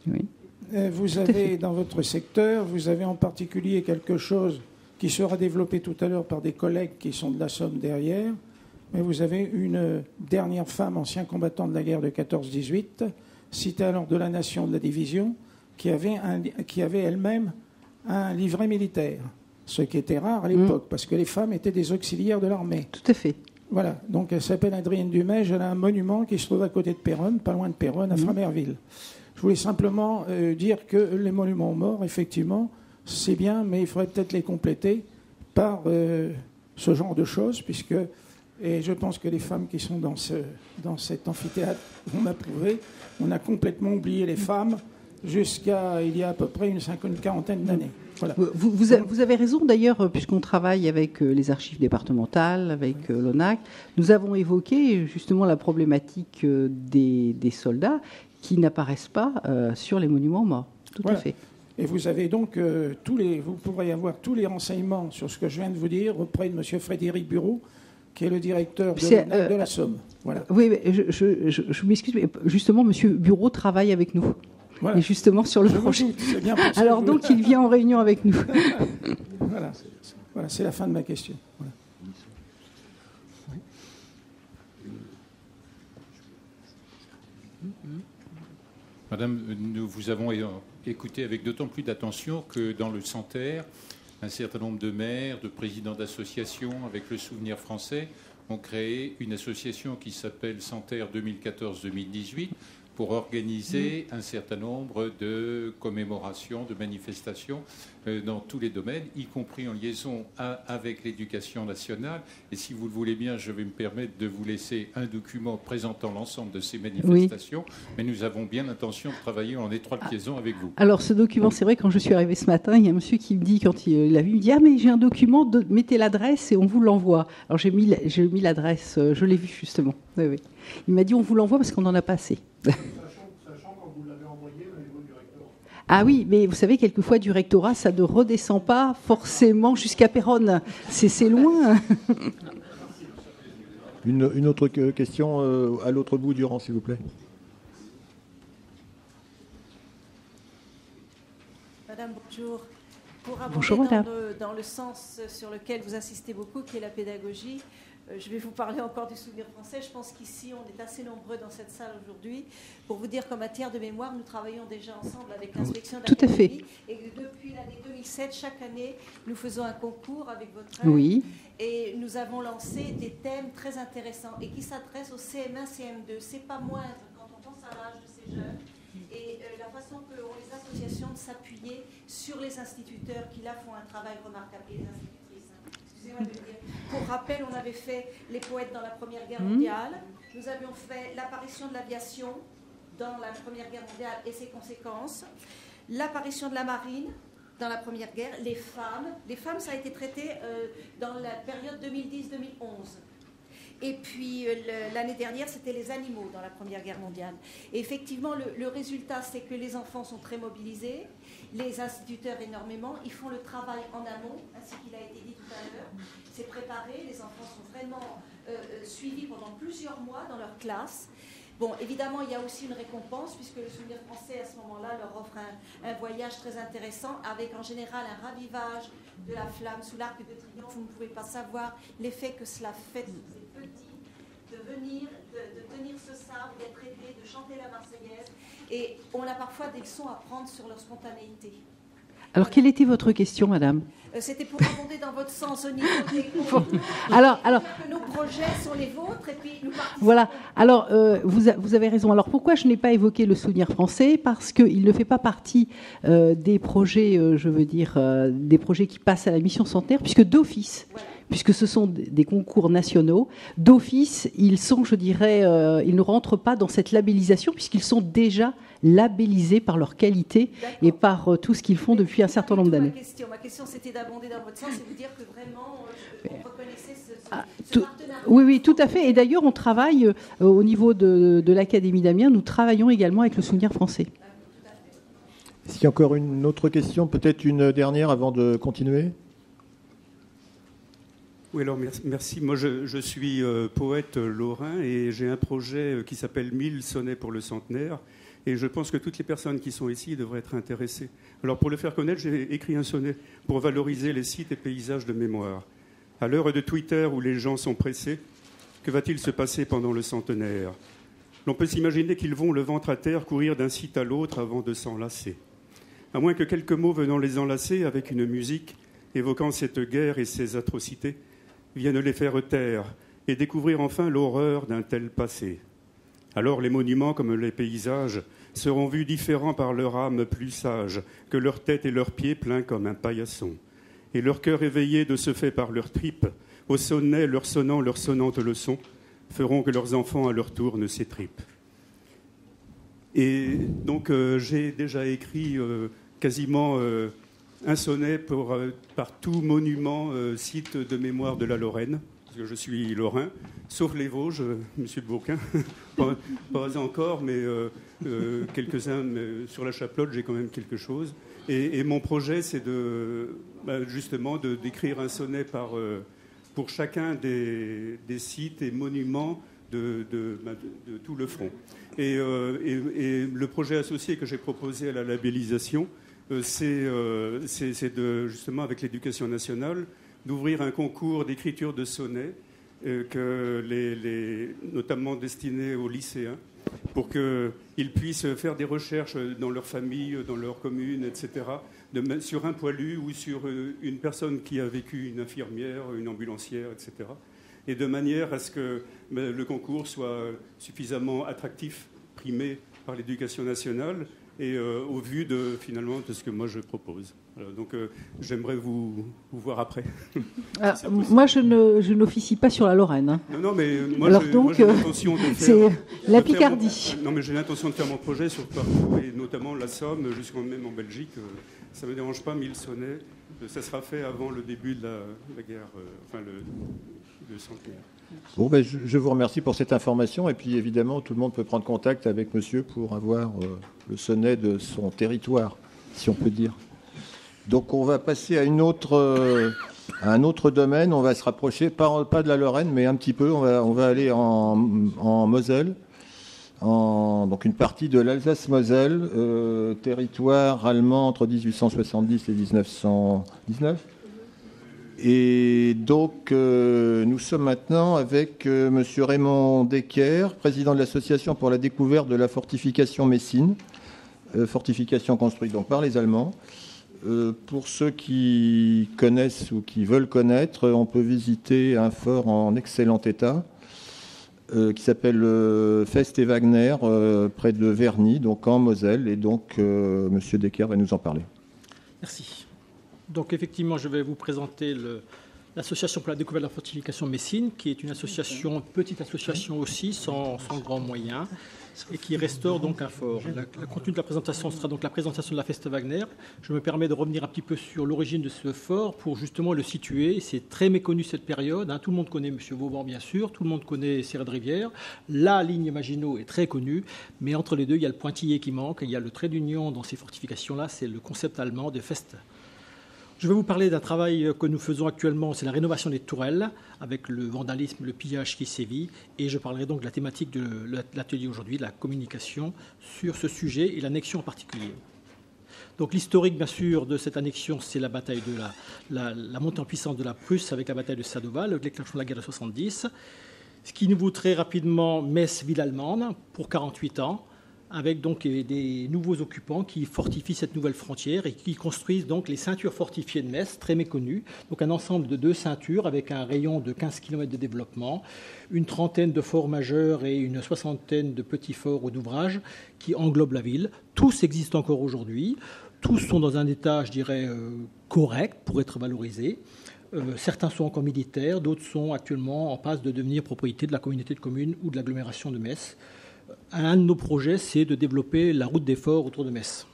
Oui. Vous avez dans votre secteur, vous avez en particulier quelque chose qui sera développé tout à l'heure par des collègues qui sont de la Somme derrière, mais vous avez une dernière femme, ancien combattant de la guerre de 14-18, citée alors de la Nation de la Division, qui avait elle-même un livret militaire, ce qui était rare à l'époque, parce que les femmes étaient des auxiliaires de l'armée. Tout à fait. Voilà, donc elle s'appelle Adrienne Dumège, elle a un monument qui se trouve à côté de Péronne, pas loin de Péronne, à Framerville. Je voulais simplement dire que les monuments aux morts, effectivement, c'est bien, mais il faudrait peut-être les compléter par ce genre de choses, et je pense que les femmes qui sont dans cet amphithéâtre vont m'approuver, on a complètement oublié les femmes jusqu'à il y a à peu près une quarantaine d'années. Voilà. Vous avez raison d'ailleurs, puisqu'on travaille avec les archives départementales, avec l'ONAC, nous avons évoqué justement la problématique des soldats qui n'apparaissent pas sur les monuments morts. Tout à fait. Et vous avez donc vous pourrez avoir tous les renseignements sur ce que je viens de vous dire auprès de M. Frédéric Bureau, qui est le directeur de la Somme. Voilà. Oui, mais je m'excuse, mais justement, M. Bureau travaille avec nous. Voilà. Et justement sur le projet. Alors donc il vient en réunion avec nous. Voilà, c'est la fin de ma question. Voilà. Madame, nous vous avons écouté avec d'autant plus d'attention que dans le Santerre, un certain nombre de maires, de présidents d'associations, avec le Souvenir français, ont créé une association qui s'appelle Santerre 2014-2018 pour organiser un certain nombre de commémorations, de manifestations dans tous les domaines, y compris en liaison avec l'éducation nationale. Et si vous le voulez bien, je vais me permettre de vous laisser un document présentant l'ensemble de ces manifestations. Oui. Mais nous avons bien l'intention de travailler en étroite liaison avec vous. Alors ce document, c'est vrai, quand je suis arrivée ce matin, il y a un monsieur qui me dit, quand il l'a vu, il me dit « Ah mais j'ai un document, mettez l'adresse et on vous l'envoie ». Alors j'ai mis l'adresse, je l'ai vu justement. Oui, oui. Il m'a dit on vous l'envoie parce qu'on n'en a pas assez. Sachant quand vous l'avez envoyé au niveau du rectorat. Ah oui, mais vous savez, quelquefois du rectorat, ça ne redescend pas forcément jusqu'à Péronne. C'est loin. Une autre question à l'autre bout du rang, s'il vous plaît. Madame, bonjour. Pour aborder bonjour, madame. Dans le sens sur lequel vous insistez beaucoup, qui est la pédagogie, je vais vous parler encore du souvenir français. Je pense qu'ici, on est assez nombreux dans cette salle aujourd'hui pour vous dire qu'en matière de mémoire, nous travaillons déjà ensemble avec l'inspection d'académie. Tout à fait. Et que depuis l'année 2007, chaque année, nous faisons un concours avec votre aide. Oui. Et nous avons lancé des thèmes très intéressants et qui s'adressent au CM1, CM2. C'est pas moindre quand on pense à l'âge de ces jeunes. Et la façon que ont les associations de s'appuyer sur les instituteurs qui là font un travail remarquable. Et les institutrices, excusez-moi de le dire. Pour rappel, on avait fait les poètes dans la Première Guerre mondiale. Nous avions fait l'apparition de l'aviation dans la Première Guerre mondiale et ses conséquences. L'apparition de la marine dans la Première Guerre. Les femmes, ça a été traité dans la période 2010-2011. Et puis l'année dernière, c'était les animaux dans la Première Guerre mondiale. Et effectivement, le résultat, c'est que les enfants sont très mobilisés, les instituteurs énormément, ils font le travail en amont, ainsi qu'il a été dit tout à l'heure. C'est préparé, les enfants sont vraiment suivis pendant plusieurs mois dans leur classe. Bon, évidemment, il y a aussi une récompense, puisque le souvenir français, à ce moment-là, leur offre un voyage très intéressant, avec en général un ravivage de la flamme sous l'Arc de Triomphe. Vous ne pouvez pas savoir l'effet que cela fait sur ces petits, de venir, de tenir ce sabre, d'être aidés, de chanter la Marseillaise. Et on a parfois des leçons à prendre sur leur spontanéité. Alors, quelle était votre question, madame ? C'était pour abonder dans votre sens au niveau des alors, que nos projets sont les vôtres et puis nous participons. Voilà. Alors, vous avez raison. Alors, pourquoi je n'ai pas évoqué le souvenir français ? Parce qu'il ne fait pas partie des projets, des projets qui passent à la mission centenaire, puisque d'office, puisque ce sont des concours nationaux, d'office, ils sont, ils ne rentrent pas dans cette labellisation, puisqu'ils sont déjà labellisés par leur qualité et par tout ce qu'ils font depuis un certain nombre d'années. Ma question, c'était d'abonder dans votre sens et vous dire que vraiment, on reconnaissait ce partenariat. Oui, tout à fait. Et d'ailleurs, on travaille au niveau de l'Académie d'Amiens, nous travaillons également avec le souvenir français. S'il y a encore une autre question, peut-être une dernière avant de continuer. Oui, alors merci. Moi, je suis poète lorrain et j'ai un projet qui s'appelle 1000 sonnets pour le centenaire. Et je pense que toutes les personnes qui sont ici devraient être intéressées. Alors, pour le faire connaître, j'ai écrit un sonnet pour valoriser les sites et paysages de mémoire. À l'heure de Twitter où les gens sont pressés, que va-t-il se passer pendant le centenaire ? L'on peut s'imaginer qu'ils vont le ventre à terre courir d'un site à l'autre avant de s'enlacer. À moins que quelques mots venant les enlacer avec une musique évoquant cette guerre et ses atrocités viennent les faire taire et découvrir enfin l'horreur d'un tel passé. Alors les monuments, comme les paysages, seront vus différents par leur âme plus sage que leur tête et leurs pieds pleins comme un paillasson. Et leur cœur éveillé de ce fait par leurs tripes, au sonnet leur sonnant leur sonnante leçon, feront que leurs enfants à leur tour ne s'étripent. Et donc j'ai déjà écrit quasiment un sonnet par tout monument, site de mémoire de la Lorraine, parce que je suis lorrain, sauf les Vosges, monsieur de Beauquin, pas encore, mais quelques-uns. Mais sur la Chaplotte, j'ai quand même quelque chose. Et mon projet, c'est justement d'écrire un sonnet pour chacun des sites et monuments de tout le front. Et le projet associé que j'ai proposé à la labellisation, c'est justement avec l'Éducation nationale, d'ouvrir un concours d'écriture de sonnets, notamment destiné aux lycéens, pour qu'ils puissent faire des recherches dans leur famille, dans leur commune, etc., sur un poilu ou sur une personne qui a vécu, une infirmière, une ambulancière, etc., et de manière à ce que le concours soit suffisamment attractif, primé par l'Éducation nationale et au vu de ce que moi je propose. Donc j'aimerais vous voir après. Moi, je n'officie pas sur la Lorraine. Hein. Non, mais moi, j'ai l'intention de faire... C'est la Picardie. Non, mais j'ai l'intention de faire mon projet sur le parcours, et notamment la Somme, même en Belgique. Ça ne me dérange pas, 1000 sonnets. Ça sera fait avant le début de la guerre, le centenaire. Bon, je vous remercie pour cette information. Et puis, évidemment, tout le monde peut prendre contact avec monsieur pour avoir le sonnet de son territoire, si on peut dire. Donc, on va passer à un autre domaine. On va se rapprocher, pas de la Lorraine, mais un petit peu. On va aller en Moselle, donc une partie de l'Alsace-Moselle, territoire allemand entre 1870 et 1919. Et donc, nous sommes maintenant avec M. Raymond Decker, président de l'Association pour la découverte de la fortification Messine, fortification construite donc par les Allemands. Pour ceux qui connaissent ou qui veulent connaître, on peut visiter un fort en excellent état qui s'appelle Fest et Wagner, près de Verny, donc en Moselle. Et donc, M. Decker va nous en parler. Merci. Donc effectivement, je vais vous présenter l'Association pour la découverte de la fortification Messine, qui est une association, petite association aussi, sans grands moyens, et qui restaure donc un fort. Le contenu de la présentation sera donc la présentation de la Feste Wagner. Je me permets de revenir un petit peu sur l'origine de ce fort pour justement le situer. C'est très méconnu cette période. Hein. Tout le monde connaît M. Vauban, bien sûr. Tout le monde connaît Sierra de Rivière. La ligne Maginot est très connue. Mais entre les deux, il y a le pointillé qui manque. Il y a le trait d'union dans ces fortifications-là. C'est le concept allemand de Feste. Je vais vous parler d'un travail que nous faisons actuellement, c'est la rénovation des tourelles, avec le vandalisme, le pillage qui sévit. Et je parlerai donc de la thématique de l'atelier aujourd'hui, la communication sur ce sujet et l'annexion en particulier. Donc l'historique, bien sûr, de cette annexion, c'est la bataille de la montée en puissance de la Prusse avec la bataille de Sadowa, le déclenchement de la guerre de 70, ce qui nous vaut très rapidement Metz, ville allemande, pour 48 ans, avec donc des nouveaux occupants qui fortifient cette nouvelle frontière et qui construisent donc les ceintures fortifiées de Metz, très méconnues. Donc un ensemble de 2 ceintures avec un rayon de 15 km de développement, une trentaine de forts majeurs et une soixantaine de petits forts ou d'ouvrages qui englobent la ville. Tous existent encore aujourd'hui. Tous sont dans un état, je dirais, correct pour être valorisés. Certains sont encore militaires, d'autres sont actuellement en passe de devenir propriété de la communauté de communes ou de l'agglomération de Metz. Un de nos projets, c'est de développer la route des forts autour de Metz.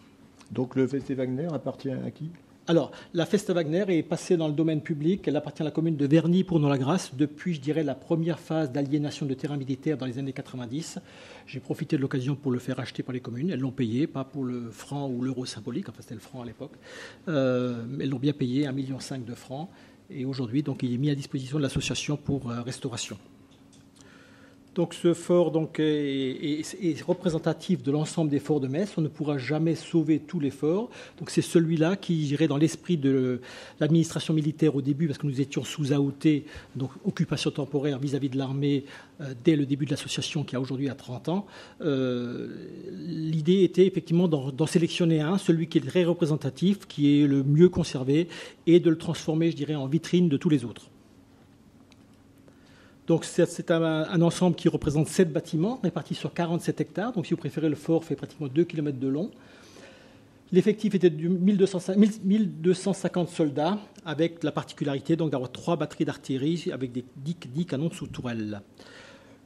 Donc le Feste Wagner appartient à qui ? Alors, la Feste Wagner est passée dans le domaine public. Elle appartient à la commune de Verny pour Nord-la-Grasse depuis, je dirais, la première phase d'aliénation de terrains militaires dans les années 90. J'ai profité de l'occasion pour le faire acheter par les communes. Elles l'ont payé, pas pour le franc ou l'euro symbolique, enfin c'était le franc à l'époque. Elles l'ont bien payé, 1,5 million de francs. Et aujourd'hui, donc, il est mis à disposition de l'association pour restauration. Donc ce fort donc, est représentatif de l'ensemble des forts de Metz. On ne pourra jamais sauver tous les forts. Donc c'est celui-là qui irait dans l'esprit de l'administration militaire au début, parce que nous étions sous AOT, donc occupation temporaire vis-à-vis de l'armée, dès le début de l'association qui a aujourd'hui à 30 ans. L'idée était effectivement d'en sélectionner un, celui qui est très représentatif, qui est le mieux conservé, et de le transformer, je dirais, en vitrine de tous les autres. Donc c'est un ensemble qui représente 7 bâtiments répartis sur 47 hectares. Donc si vous préférez, le fort fait pratiquement 2 km de long. L'effectif était de 1250 soldats, avec la particularité donc d'avoir 3 batteries d'artillerie avec des 10 canons sous tourelle.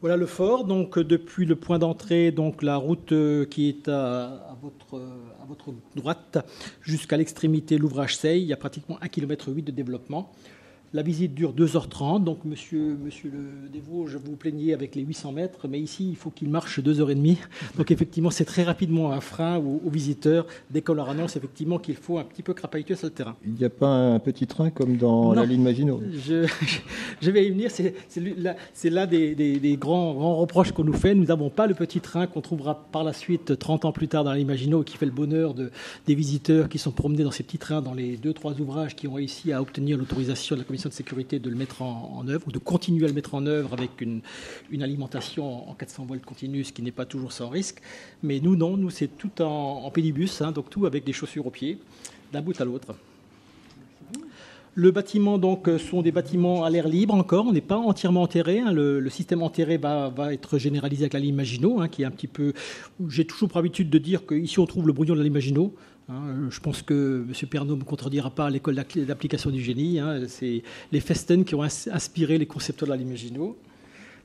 Voilà le fort. Donc depuis le point d'entrée, donc la route qui est à votre droite jusqu'à l'extrémité, l'ouvrage Seille, il y a pratiquement 1,8 km de développement. La visite dure 2h30, donc monsieur le Desvaux, je vous plaignais avec les 800 mètres, mais ici, il faut qu'il marche 2h30. Donc effectivement, c'est très rapidement un frein aux visiteurs dès qu'on leur annonce effectivement qu'il faut un petit peu crapahuter sur le terrain. Il n'y a pas un petit train comme dans la ligne Maginot ? Je vais y venir, c'est l'un des grands reproches qu'on nous fait. Nous n'avons pas le petit train qu'on trouvera par la suite 30 ans plus tard dans la ligne Maginot, qui fait le bonheur des visiteurs qui sont promenés dans ces petits trains dans les 2-3 ouvrages qui ont réussi à obtenir l'autorisation de la commission de sécurité de le mettre en œuvre, ou de continuer à le mettre en œuvre avec une alimentation en 400 volts continue, ce qui n'est pas toujours sans risque. Mais nous, non, nous c'est tout en pédibus, hein, donc tout avec des chaussures aux pieds, d'un bout à l'autre. Le bâtiment, donc, sont des bâtiments à l'air libre encore. On n'est pas entièrement enterré. Le système enterré va être généralisé avec la ligne Maginot, qui est un petit peu... J'ai toujours pour habitude de dire qu'ici, on trouve le brouillon de la ligne Maginot. Je pense que M. Pernaut ne me contredira pas à l'école d'application du génie. C'est les Festen qui ont inspiré les concepteurs de la ligne Maginot.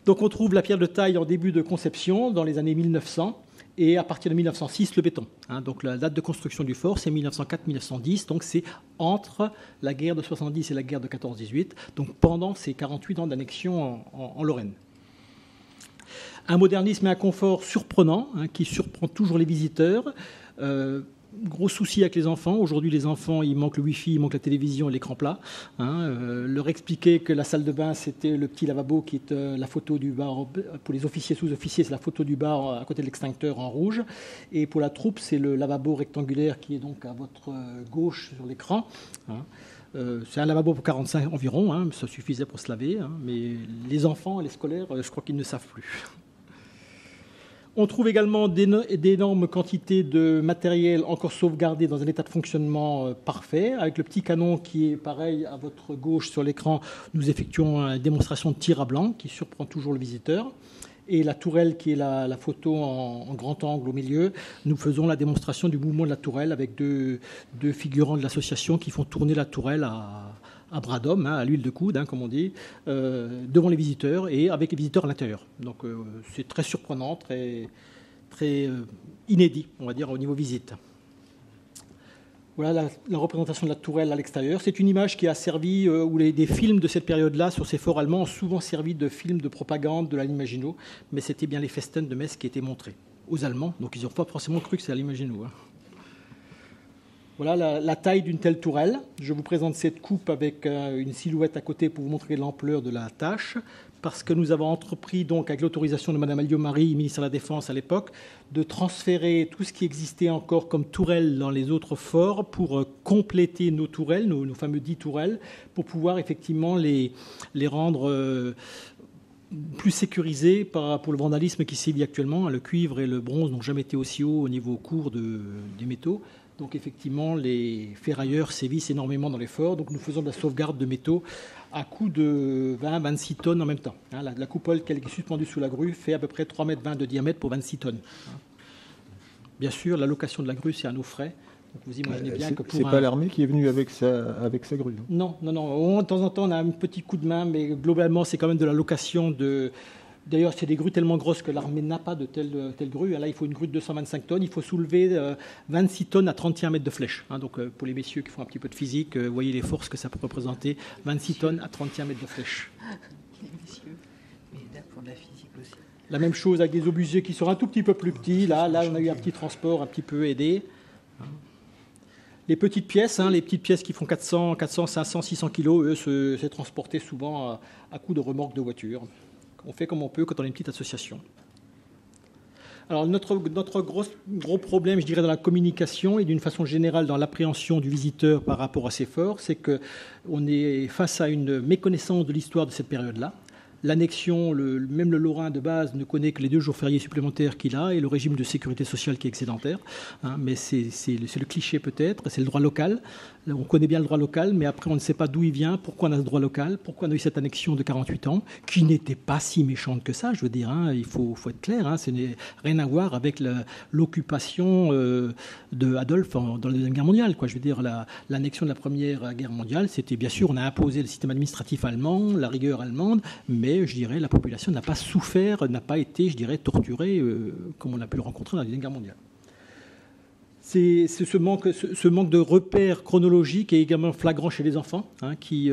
Donc, on trouve la pierre de taille en début de conception, dans les années 1900. Et à partir de 1906, le béton. Donc la date de construction du fort, c'est 1904-1910. Donc c'est entre la guerre de 70 et la guerre de 14-18. Donc pendant ces 48 ans d'annexion en Lorraine. Un modernisme et un confort surprenant, qui surprend toujours les visiteurs. Gros souci avec les enfants. Aujourd'hui, les enfants, il manque le Wi-Fi, il manque la télévision et l'écran plat. Leur expliquer que la salle de bain, c'était le petit lavabo qui est la photo du bar. Pour les officiers, sous-officiers, c'est la photo du bar à côté de l'extincteur en rouge. Et pour la troupe, c'est le lavabo rectangulaire qui est donc à votre gauche sur l'écran. C'est un lavabo pour 45 environ, ça suffisait pour se laver. Mais les enfants, les scolaires, je crois qu'ils ne savent plus. On trouve également d'énormes quantités de matériel encore sauvegardé dans un état de fonctionnement parfait. Avec le petit canon qui est pareil à votre gauche sur l'écran, nous effectuons une démonstration de tir à blanc qui surprend toujours le visiteur. Et la tourelle qui est la photo en grand angle au milieu, nous faisons la démonstration du mouvement de la tourelle avec deux figurants de l'association qui font tourner la tourelle à bras d'homme, à l'huile de coude, comme on dit, devant les visiteurs et avec les visiteurs à l'intérieur. Donc c'est très surprenant, très inédit, on va dire, au niveau visite. Voilà la représentation de la tourelle à l'extérieur. C'est une image qui a servi, où des films de cette période-là sur ces forts allemands ont souvent servi de films de propagande de la ligne Maginot, mais c'était bien les Festen de Metz qui étaient montrés aux Allemands, donc ils n'ont pas forcément cru que c'était la ligne Maginot. Voilà la taille d'une telle tourelle. Je vous présente cette coupe avec une silhouette à côté pour vous montrer l'ampleur de la tâche, parce que nous avons entrepris, donc, avec l'autorisation de Mme Alliot-Marie, ministre de la Défense à l'époque, de transférer tout ce qui existait encore comme tourelles dans les autres forts pour compléter nos tourelles, nos fameux 10 tourelles, pour pouvoir effectivement les rendre plus sécurisées pour le vandalisme qui sévit actuellement. Le cuivre et le bronze n'ont jamais été aussi hauts au niveau court des métaux. Donc effectivement, les ferrailleurs sévissent énormément dans les forts. Donc nous faisons de la sauvegarde de métaux à coût de 20-26 tonnes en même temps. La coupole qui est suspendue sous la grue fait à peu près 3,20 m de diamètre pour 26 tonnes. Bien sûr, la location de la grue, c'est à nos frais. Donc vous imaginez bien que pour pas l'armée qui est venue avec sa grue. Non. De temps en temps, on a un petit coup de main, mais globalement, c'est quand même de la location de... D'ailleurs, c'est des grues tellement grosses que l'armée n'a pas de telle grue. Là, il faut une grue de 225 tonnes. Il faut soulever 26 tonnes à 31 mètres de flèche. Donc, pour les messieurs qui font un petit peu de physique, vous voyez les forces que ça peut représenter. 26 tonnes à 31 mètres de flèche. Les messieurs, mais là, pour la physique aussi. La même chose avec des obusiers qui sont un tout petit peu plus petits. Là, on a eu un petit transport un petit peu aidé. Les petites pièces, les petites pièces qui font 400, 500, 600 kilos, eux, c'est transporté souvent à coups de remorques de voiture. On fait comme on peut quand on est une petite association. Alors notre gros problème, je dirais, dans la communication et d'une façon générale dans l'appréhension du visiteur par rapport à ces forts, c'est qu'on est face à une méconnaissance de l'histoire de cette période-là. L'annexion, même le Lorrain de base ne connaît que les 2 jours fériés supplémentaires qu'il a et le régime de sécurité sociale qui est excédentaire. Mais c'est le cliché peut-être, c'est le droit local. On connaît bien le droit local, mais après on ne sait pas d'où il vient, pourquoi on a ce droit local, pourquoi on a eu cette annexion de 48 ans, qui n'était pas si méchante que ça, je veux dire. Il faut être clair, ce n'est rien à voir avec l'occupation de Adolphe dans la Deuxième Guerre mondiale. Je veux dire, l'annexion de la Première Guerre mondiale, c'était bien sûr, on a imposé le système administratif allemand, la rigueur allemande, mais je dirais la population n'a pas souffert, n'a pas été, je dirais, torturée comme on a pu le rencontrer dans la Deuxième Guerre mondiale. C'est ce manque de repères chronologiques est également flagrant chez les enfants, qui,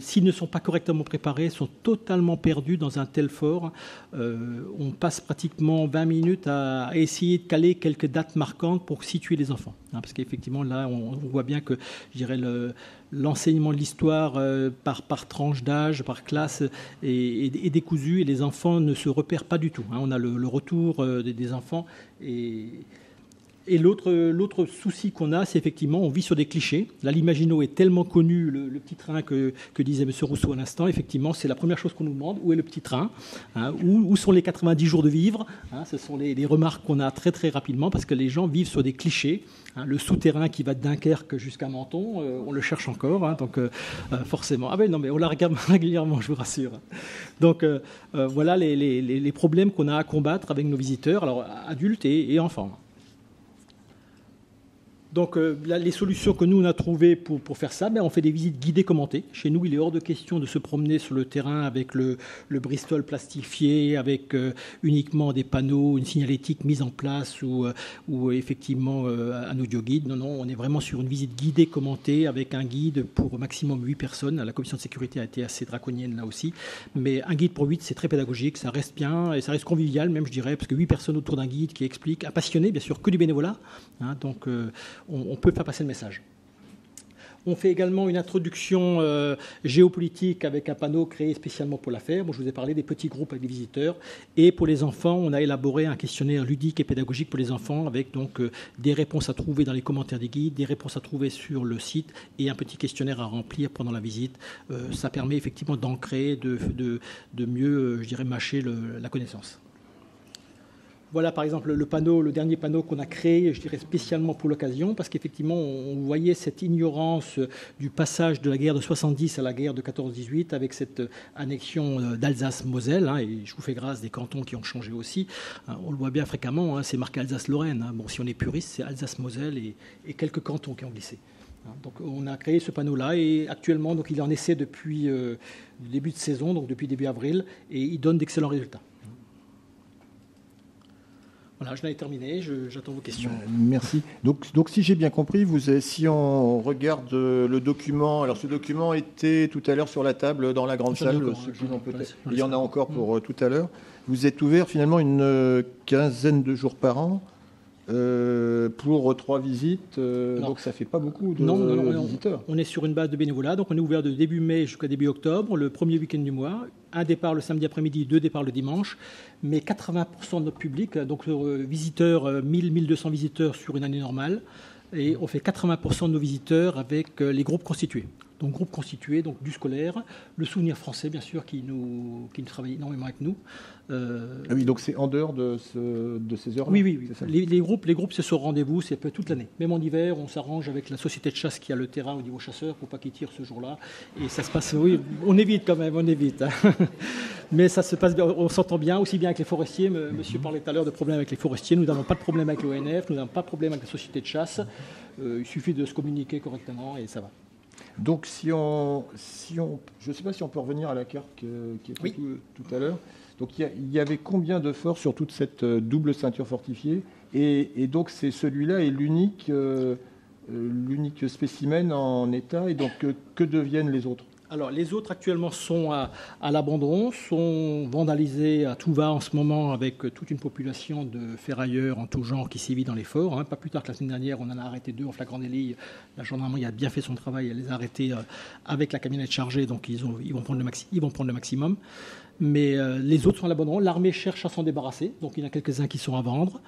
s'ils ne sont pas correctement préparés, sont totalement perdus dans un tel fort. On passe pratiquement 20 minutes à essayer de caler quelques dates marquantes pour situer les enfants. Parce qu'effectivement, là, on voit bien que, je dirais, l'enseignement de l'histoire par tranche d'âge, par classe est décousu et les enfants ne se repèrent pas du tout. On a le retour des enfants et Et l'autre souci qu'on a, c'est effectivement, on vit sur des clichés. Là, l'Imagino est tellement connu, le petit train que disait M. Rousseau à l'instant. Effectivement, c'est la première chose qu'on nous demande. Où est le petit train, hein, où sont les 90 jours de vivre, hein, ce sont les remarques qu'on a très très rapidement, parce que les gens vivent sur des clichés. Hein, le souterrain qui va de Dunkerque jusqu'à Menton, on le cherche encore. Hein, donc forcément. Ah ben non, mais on la regarde régulièrement, je vous rassure. Donc voilà les problèmes qu'on a à combattre avec nos visiteurs, alors adultes et enfants. Donc les solutions que nous on a trouvées pour faire ça, on fait des visites guidées commentées. Chez nous, il est hors de question de se promener sur le terrain avec le Bristol plastifié, avec uniquement des panneaux, une signalétique mise en place ou effectivement un audio guide. Non, on est vraiment sur une visite guidée commentée avec un guide pour maximum 8 personnes. La commission de sécurité a été assez draconienne là aussi. Mais un guide pour 8, c'est très pédagogique, ça reste bien et ça reste convivial même, je dirais, parce que 8 personnes autour d'un guide qui explique, un passionné, bien sûr, que du bénévolat. Hein, donc on peut faire passer le message. On fait également une introduction géopolitique avec un panneau créé spécialement pour l'affaire. Bon, je vous ai parlé des petits groupes avec des visiteurs. Et pour les enfants, on a élaboré un questionnaire ludique et pédagogique pour les enfants avec donc des réponses à trouver dans les commentaires des guides, des réponses à trouver sur le site et un petit questionnaire à remplir pendant la visite. Ça permet effectivement d'ancrer, de mieux, je dirais, mâcher la connaissance. Voilà par exemple le dernier panneau qu'on a créé, je dirais spécialement pour l'occasion, parce qu'effectivement on voyait cette ignorance du passage de la guerre de 70 à la guerre de 14-18 avec cette annexion d'Alsace-Moselle, hein, et je vous fais grâce des cantons qui ont changé aussi. Hein, on le voit bien fréquemment, hein, c'est marqué Alsace-Lorraine. Hein. Bon, si on est puriste, c'est Alsace-Moselle et quelques cantons qui ont glissé. Hein, donc on a créé ce panneau-là et actuellement donc, il est en essai depuis le début de saison, donc depuis début avril, et il donne d'excellents résultats. Voilà, je l'ai terminé, j'attends vos questions. Merci. Donc si j'ai bien compris, si on regarde le document, alors ce document était tout à l'heure sur la table dans la grande salle, il y en a encore pour tout à l'heure. Vous êtes ouvert finalement une quinzaine de jours par an pour 3 visites, donc ça ne fait pas beaucoup de visiteurs. On est sur une base de bénévolat, donc on est ouvert de début mai jusqu'à début octobre, le premier week-end du mois, un départ le samedi après-midi, 2 départs le dimanche, mais 80% de notre public, donc visiteurs, 1000-1200 visiteurs sur une année normale, et on fait 80% de nos visiteurs avec les groupes constitués. Donc groupe constitué, donc du scolaire, le souvenir français bien sûr qui travaille énormément avec nous. Ah oui, donc c'est en dehors de ces heures-là. Oui. Les groupes c'est sur rendez-vous, c'est toute l'année. Même en hiver, on s'arrange avec la société de chasse qui a le terrain au niveau chasseur pour pas qu'ils tirent ce jour-là. Et ça se passe, oui, on évite quand même, on évite. Hein. Mais ça se passe bien, on s'entend bien, aussi bien avec les forestiers. Monsieur parlait tout à l'heure de problèmes avec les forestiers. Nous n'avons pas de problème avec l'ONF, nous n'avons pas de problème avec la société de chasse. Il suffit de se communiquer correctement et ça va. Donc si on, je ne sais pas si on peut revenir à la carte qui était tout à l'heure. Donc il y avait combien de forts sur toute cette double ceinture fortifiée et donc c'est celui-là est l'unique spécimen en état et donc que deviennent les autres? Alors, les autres actuellement sont à l'abandon, sont vandalisés à tout va en ce moment avec toute une population de ferrailleurs en tout genre qui sévit dans les forts. Hein. Pas plus tard que la semaine dernière, on en a arrêté 2 en flagrant délit. La gendarmerie a bien fait son travail, elle les a arrêtés avec la camionnette chargée, donc ils vont prendre le maximum. Mais les autres sont à l'abandon. L'armée cherche à s'en débarrasser, donc il y en a quelques-uns qui sont à vendre,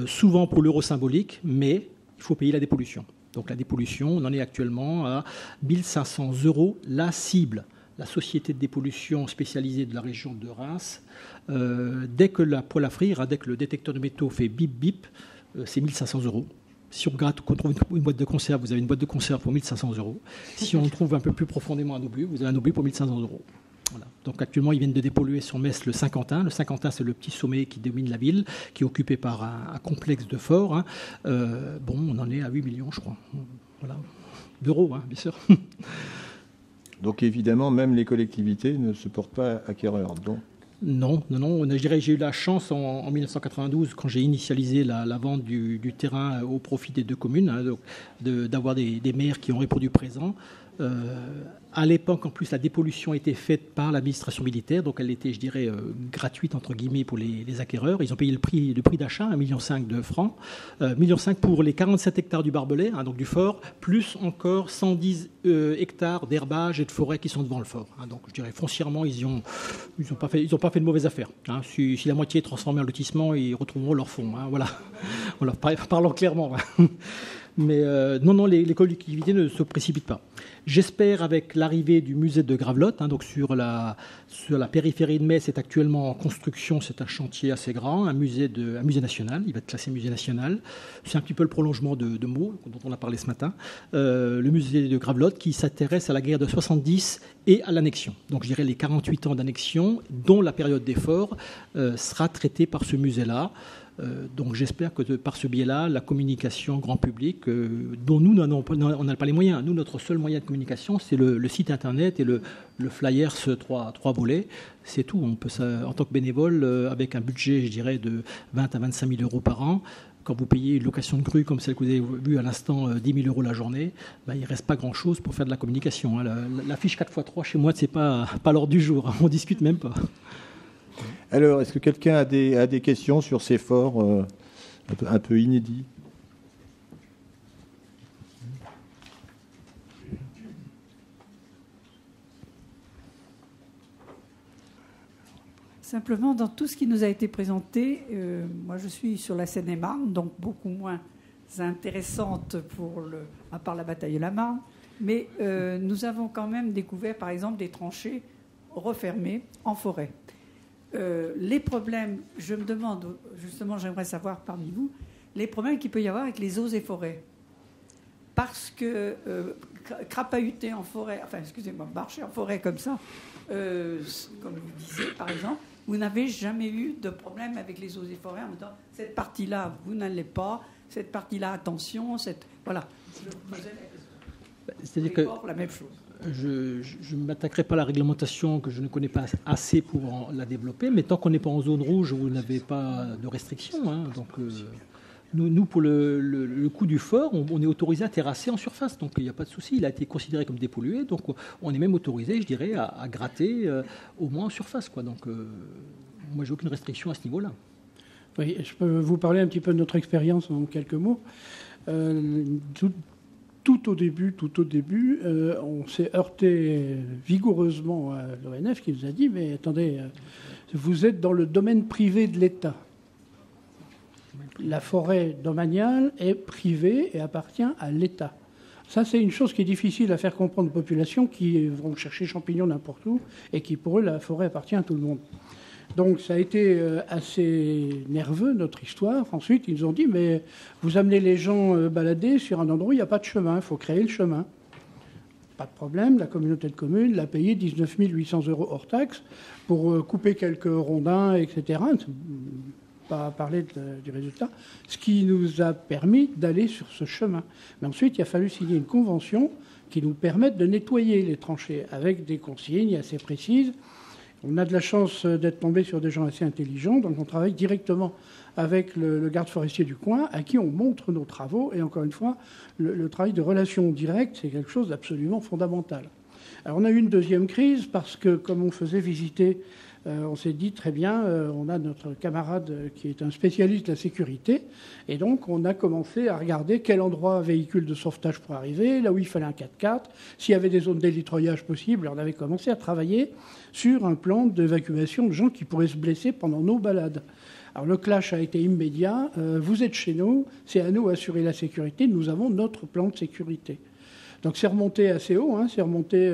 souvent pour l'euro symbolique, mais il faut payer la dépollution. Donc la dépollution, on en est actuellement à 1 500 € la cible. La société de dépollution spécialisée de la région de Reims, dès que la poêle à frire, dès que le détecteur de métaux fait bip bip, c'est 1 500 €. Si on gratte, qu'on trouve une boîte de conserve, vous avez une boîte de conserve pour 1 500 €. Si on trouve un peu plus profondément un obus, vous avez un obus pour 1 500 €. Voilà. Donc actuellement, ils viennent de dépolluer sur Metz le Saint-Quentin. Le Saint-Quentin, c'est le petit sommet qui domine la ville, qui est occupé par un complexe de forts. Hein. On en est à 8 millions, je crois. Voilà. D'euros, hein, bien sûr. Donc évidemment, même les collectivités ne se portent pas acquéreurs. Donc... Non. Je dirais, j'ai eu la chance en 1992, quand j'ai initialisé la vente du terrain au profit des 2 communes, hein, d'avoir des maires qui ont répondu présent. À l'époque, en plus, la dépollution était faite par l'administration militaire, donc elle était, je dirais, gratuite, entre guillemets, pour les acquéreurs. Ils ont payé le prix d'achat, 1,5 million de francs. 1,5 million pour les 47 hectares du Barbelé, donc du fort, plus encore 110 hectares d'herbage et de forêt qui sont devant le fort. Donc, je dirais, foncièrement, ils n'ont pas fait de mauvaise affaire. Si la moitié est transformée en lotissement, ils retrouveront leur fonds. Voilà. Parlons clairement. Mais non, les collectivités ne se précipitent pas. J'espère, avec l'arrivée du musée de Gravelotte, donc sur la périphérie de Metz, c'est actuellement en construction, c'est un chantier assez grand, un musée national, il va être classé musée national. C'est un petit peu le prolongement de Meaux, dont on a parlé ce matin. Le musée de Gravelotte qui s'intéresse à la guerre de 70 et à l'annexion. Donc je dirais les 48 ans d'annexion, dont la période d'effort, sera traitée par ce musée-là. Donc j'espère que par ce biais-là, la communication grand public, dont nous on n'a pas les moyens. Nous, notre seul moyen de communication, c'est le site internet et le flyer, ce trois volets. C'est tout. On peut, en tant que bénévole, avec un budget, je dirais, de 20 à 25 000 euros par an, quand vous payez une location de grue comme celle que vous avez vue à l'instant, 10 000 euros la journée, il ne reste pas grand-chose pour faire de la communication. La fiche 4x3 chez moi, ce n'est pas l'ordre du jour. On ne discute même pas. Alors, est-ce que quelqu'un a des questions sur ces forts un peu inédits ? Simplement, dans tout ce qui nous a été présenté, moi je suis sur la Seine-et-Marne, donc beaucoup moins intéressante à part la bataille de la Marne, mais nous avons quand même découvert, par exemple, des tranchées refermées en forêt. Les problèmes, je me demande, justement, j'aimerais savoir parmi vous, les problèmes qu'il peut y avoir avec les eaux et forêts. Parce que crapahuter en forêt, marcher en forêt comme ça, comme vous disiez par exemple, vous n'avez jamais eu de problème avec les eaux et forêts en me disant cette partie-là, vous n'allez pas, cette partie-là, attention, voilà. C'est-à-dire que la même chose. Je ne m'attaquerai pas à la réglementation que je ne connais pas assez pour la développer, mais tant qu'on n'est pas en zone rouge, vous n'avez pas de restrictions. Donc, nous, pour le coût du fort, on est autorisé à terrasser en surface, donc il n'y a pas de souci. Il a été considéré comme dépollué, donc on est même autorisé, je dirais, à gratter au moins en surface. Donc, moi, j'ai aucune restriction à ce niveau-là. Oui, je peux vous parler un petit peu de notre expérience en quelques mots. Tout au début, on s'est heurté vigoureusement à l'ONF qui nous a dit « Mais attendez, vous êtes dans le domaine privé de l'État. La forêt domaniale est privée et appartient à l'État. » Ça, c'est une chose qui est difficile à faire comprendre aux populations qui vont chercher champignons n'importe où et qui, pour eux, la forêt appartient à tout le monde. Donc ça a été assez nerveux, notre histoire. Ensuite, ils nous ont dit, mais vous amenez les gens balader sur un endroit où il n'y a pas de chemin, il faut créer le chemin. Pas de problème, la communauté de communes l'a payé 19 800 € hors taxe pour couper quelques rondins, etc. Pas parler du résultat. Ce qui nous a permis d'aller sur ce chemin. Mais ensuite, il a fallu signer une convention qui nous permette de nettoyer les tranchées avec des consignes assez précises. On a de la chance d'être tombé sur des gens assez intelligents, donc on travaille directement avec le garde forestier du coin, à qui on montre nos travaux. Et encore une fois, le travail de relation directe, c'est quelque chose d'absolument fondamental. Alors on a eu une deuxième crise, parce que comme on faisait visiter, on s'est dit très bien, on a notre camarade qui est un spécialiste de la sécurité, et donc on a commencé à regarder quel endroit véhicule de sauvetage pour arriver, là où il fallait un 4x4, s'il y avait des zones d'élitroyage possibles. On avait commencé à travailler sur un plan d'évacuation de gens qui pourraient se blesser pendant nos balades. Alors le clash a été immédiat, vous êtes chez nous, c'est à nous d'assurer la sécurité, nous avons notre plan de sécurité. Donc c'est remonté assez haut, c'est remonté,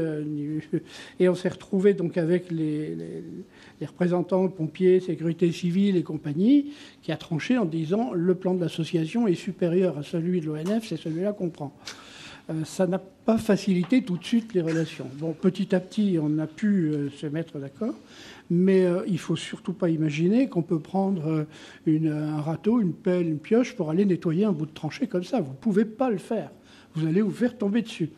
et on s'est retrouvé donc avec les représentants pompiers, sécurité civile et compagnie, qui a tranché en disant le plan de l'association est supérieur à celui de l'ONF, c'est celui-là qu'on prend. Ça n'a pas facilité tout de suite les relations. Bon, petit à petit, on a pu se mettre d'accord, mais il ne faut surtout pas imaginer qu'on peut prendre un râteau, une pelle, une pioche pour aller nettoyer un bout de tranchée comme ça. Vous ne pouvez pas le faire. Vous allez vous faire tomber dessus.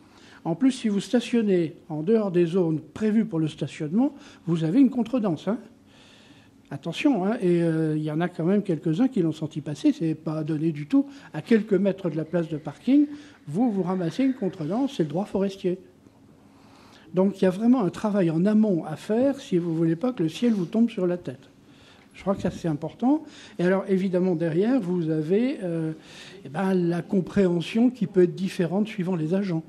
En plus, si vous stationnez en dehors des zones prévues pour le stationnement, vous avez une contredanse. Attention, et il y en a quand même quelques-uns qui l'ont senti passer. Ce n'est pas donné du tout. À quelques mètres de la place de parking, vous ramassez une contredanse, c'est le droit forestier. Donc il y a vraiment un travail en amont à faire si vous ne voulez pas que le ciel vous tombe sur la tête. Je crois que ça, c'est important. Et alors, évidemment, derrière, vous avez la compréhension qui peut être différente suivant les agents.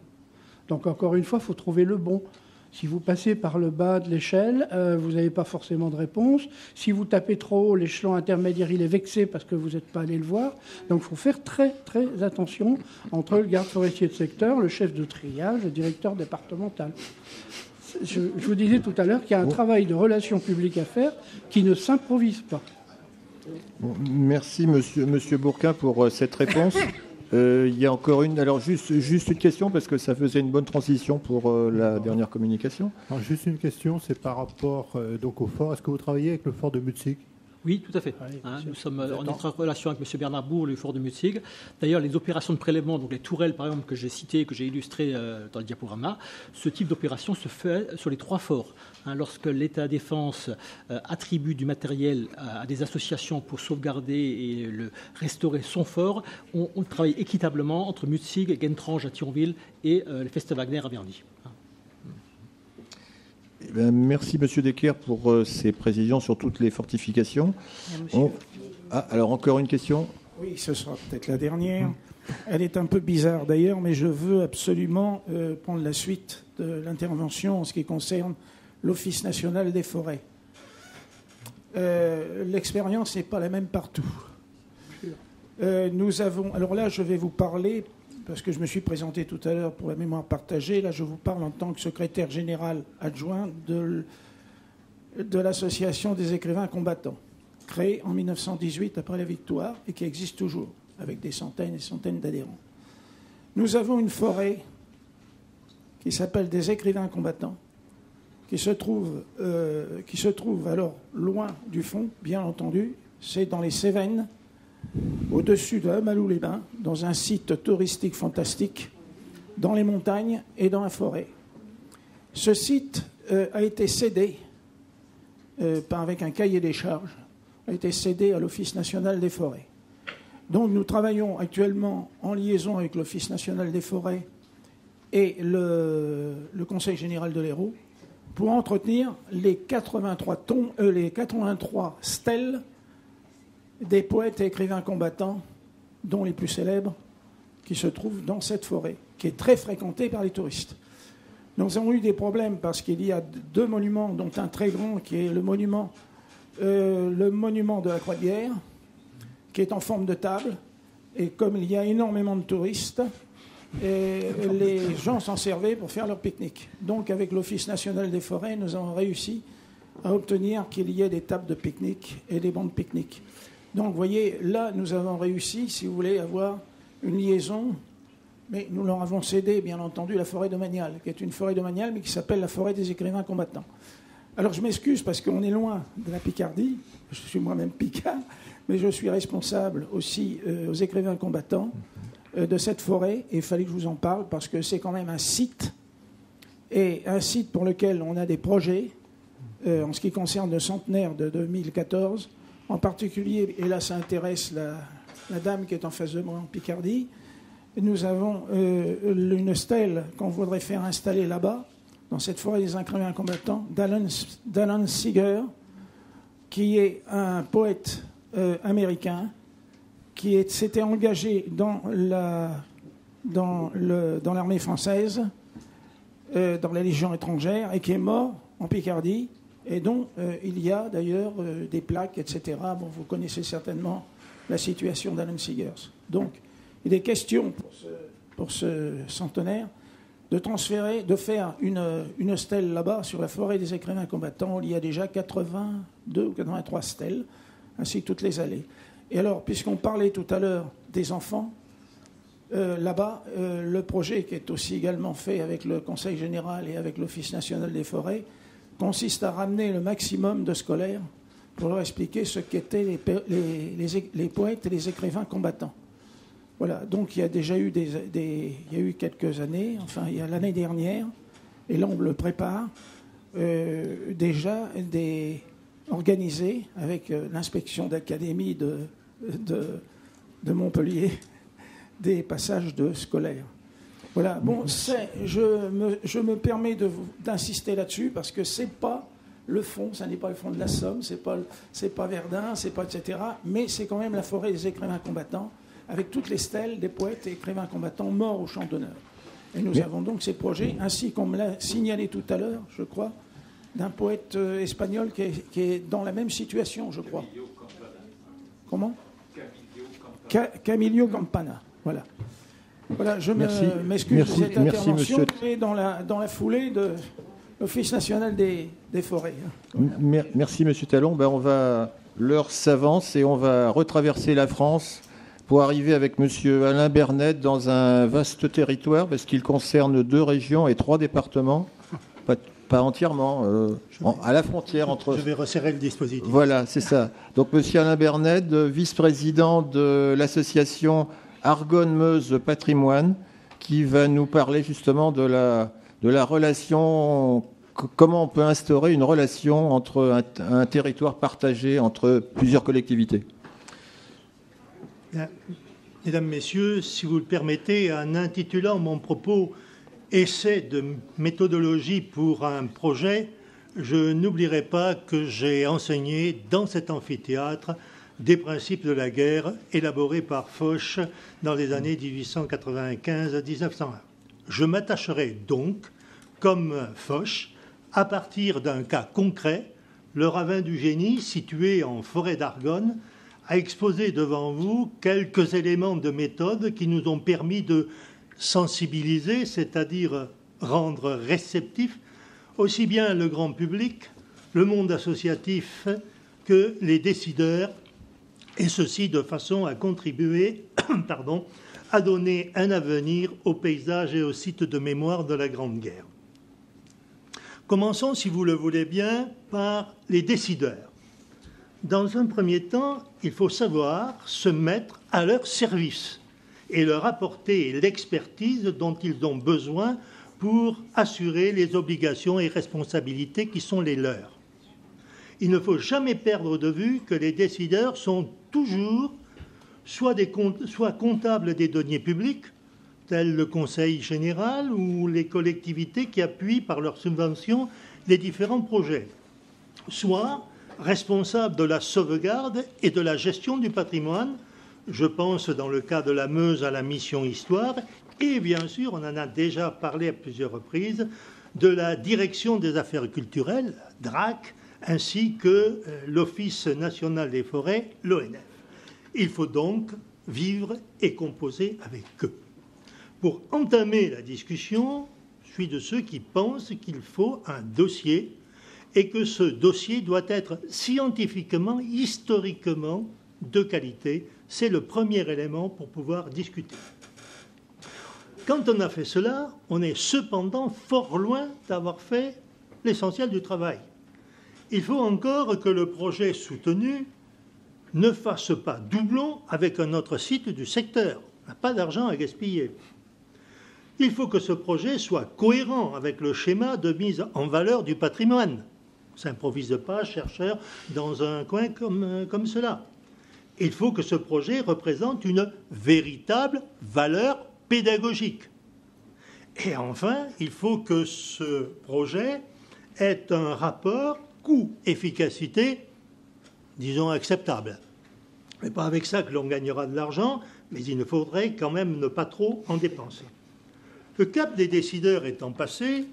Donc, encore une fois, il faut trouver le bon. Si vous passez par le bas de l'échelle, vous n'avez pas forcément de réponse. Si vous tapez trop haut, l'échelon intermédiaire, il est vexé parce que vous n'êtes pas allé le voir. Donc, il faut faire très, très attention entre le garde forestier de secteur, le chef de triage, le directeur départemental. Je vous disais tout à l'heure qu'il y a un travail de relations publiques à faire qui ne s'improvise pas. Bon, merci, monsieur Bourquin, pour cette réponse. Il y a encore une. Alors, juste une question, parce que ça faisait une bonne transition pour la dernière communication. Alors, juste une question, c'est par rapport donc au fort. Est-ce que vous travaillez avec le fort de Mutzig ? Oui, tout à fait. Nous sommes en étroite relation avec M. Bernard Bourg, le fort de Mutzig. D'ailleurs, les opérations de prélèvement, donc les tourelles, par exemple, que j'ai citées, que j'ai illustrées dans le diaporama, ce type d'opération se fait sur les 3 forts. Lorsque l'État défense attribue du matériel à des associations pour sauvegarder et restaurer son fort, on travaille équitablement entre Mutzig, Gentrange à Thionville et le Feste Wagner à Verny. Eh bien, merci, monsieur Decker, pour ces précisions sur toutes les fortifications. Alors, encore une question ? Oui, ce sera peut-être la dernière. Elle est un peu bizarre d'ailleurs, mais je veux absolument prendre la suite de l'intervention en ce qui concerne l'Office national des forêts. L'expérience n'est pas la même partout. Nous avons... Alors là, je vais vous parler, parce que je me suis présenté tout à l'heure pour la mémoire partagée, là je vous parle en tant que secrétaire général adjoint de l'Association des écrivains combattants, créée en 1918 après la victoire et qui existe toujours, avec des centaines et des centaines d'adhérents. Nous avons une forêt qui s'appelle des écrivains combattants, qui se trouve alors loin du fond, bien entendu, c'est dans les Cévennes, au-dessus de Hamalou-les-Bains, dans un site touristique fantastique, dans les montagnes et dans la forêt. Ce site a été cédé, avec un cahier des charges, a été cédé à l'Office national des forêts. Donc nous travaillons actuellement en liaison avec l'Office national des forêts et le Conseil général de l'Hérault pour entretenir les 83 stèles des poètes et écrivains combattants, dont les plus célèbres, qui se trouvent dans cette forêt, qui est très fréquentée par les touristes. Nous avons eu des problèmes parce qu'il y a 2 monuments, dont un très grand, qui est le monument de la Croix de Guerre, qui est en forme de table. Et comme il y a énormément de touristes, les gens s'en servaient pour faire leur pique-nique. Donc avec l'Office national des forêts, nous avons réussi à obtenir qu'il y ait des tables de pique-nique et des bancs de pique-nique. Donc, vous voyez, là, nous avons réussi, si vous voulez, à avoir une liaison, mais nous leur avons cédé, bien entendu, la forêt domaniale, qui est une forêt domaniale, mais qui s'appelle la forêt des écrivains combattants. Alors, je m'excuse parce qu'on est loin de la Picardie, je suis moi-même picard, mais je suis responsable aussi aux écrivains combattants de cette forêt, et il fallait que je vous en parle parce que c'est quand même un site, et un site pour lequel on a des projets, en ce qui concerne le centenaire de 2014, en particulier, et là ça intéresse la dame qui est en face de moi en Picardie, nous avons une stèle qu'on voudrait faire installer là-bas, dans cette forêt des écrivains combattants, d'Alan Seeger, qui est un poète américain, qui s'était engagé dans l'armée française, dans la Légion étrangère, et qui est mort en Picardie, et dont il y a d'ailleurs des plaques, etc. Bon, vous connaissez certainement la situation d'Alan Seeger. Donc, il est question pour ce centenaire de faire une stèle là-bas sur la forêt des écrivains combattants. Il y a déjà 82 ou 83 stèles, ainsi que toutes les allées. Et alors, puisqu'on parlait tout à l'heure des enfants, là-bas, le projet qui est aussi également fait avec le Conseil général et avec l'Office national des forêts consiste à ramener le maximum de scolaires pour leur expliquer ce qu'étaient les poètes et les écrivains combattants. Voilà, donc il y a déjà eu il y a eu quelques années, enfin il y a l'année dernière, et là on le prépare, déjà organisé avec l'inspection d'académie de Montpellier, des passages de scolaires. Voilà, bon, je me permets d'insister là-dessus parce que c'est pas le fond, ça n'est pas le fond de la Somme, c'est pas Verdun, c'est pas etc. Mais c'est quand même la forêt des écrivains combattants, avec toutes les stèles des poètes et écrivains combattants morts au champ d'honneur. Et nous avons donc ces projets, ainsi qu'on me l'a signalé tout à l'heure, je crois, d'un poète espagnol qui est dans la même situation, je crois. Comment ? Camillo Campana. Voilà. Voilà, je m'excuse de cette intervention et dans la foulée de l'Office national des forêts. Merci, Monsieur Talon. L'heure s'avance et on va retraverser la France pour arriver avec Monsieur Alain Bernet dans un vaste territoire parce qu'il concerne 2 régions et 3 départements. Pas entièrement, à la frontière entre... Je vais resserrer le dispositif. Voilà, c'est ça. Donc, Monsieur Alain Bernet, vice-président de l'association Argonne-Meuse Patrimoine, qui va nous parler justement de la relation, comment on peut instaurer une relation entre un territoire partagé entre plusieurs collectivités. Mesdames, Messieurs, si vous le permettez, en intitulant mon propos « Essai de méthodologie pour un projet », je n'oublierai pas que j'ai enseigné dans cet amphithéâtre des principes de la guerre élaborés par Foch dans les années 1895-1901. Je m'attacherai donc, comme Foch, à partir d'un cas concret, le ravin du Génie, situé en forêt d'Argonne, à exposer devant vous quelques éléments de méthode qui nous ont permis de sensibiliser, c'est-à-dire rendre réceptif aussi bien le grand public, le monde associatif que les décideurs, et ceci de façon à contribuer à donner un avenir aux paysages et aux sites de mémoire de la Grande Guerre. Commençons, si vous le voulez bien, par les décideurs. Dans un premier temps, il faut savoir se mettre à leur service et leur apporter l'expertise dont ils ont besoin pour assurer les obligations et responsabilités qui sont les leurs. Il ne faut jamais perdre de vue que les décideurs sont toujours soit comptables des deniers publics, tels le Conseil général ou les collectivités qui appuient par leurs subventions les différents projets, soit responsables de la sauvegarde et de la gestion du patrimoine. Je pense dans le cas de la Meuse à la mission Histoire et bien sûr, on en a déjà parlé à plusieurs reprises, de la direction des affaires culturelles, DRAC, ainsi que l'Office national des forêts, l'ONF. Il faut donc vivre et composer avec eux. Pour entamer la discussion, je suis de ceux qui pensent qu'il faut un dossier et que ce dossier doit être scientifiquement, historiquement de qualité. C'est le premier élément pour pouvoir discuter. Quand on a fait cela, on est cependant fort loin d'avoir fait l'essentiel du travail. Il faut encore que le projet soutenu ne fasse pas doublon avec un autre site du secteur. On n'a pas d'argent à gaspiller. Il faut que ce projet soit cohérent avec le schéma de mise en valeur du patrimoine. On ne s'improvise pas chercheur dans un coin comme cela. Il faut que ce projet représente une véritable valeur pédagogique. Et enfin, il faut que ce projet ait un rapport coût-efficacité, disons, acceptable. Mais pas avec ça que l'on gagnera de l'argent, mais il ne faudrait quand même ne pas trop en dépenser. Le cap des décideurs étant passé,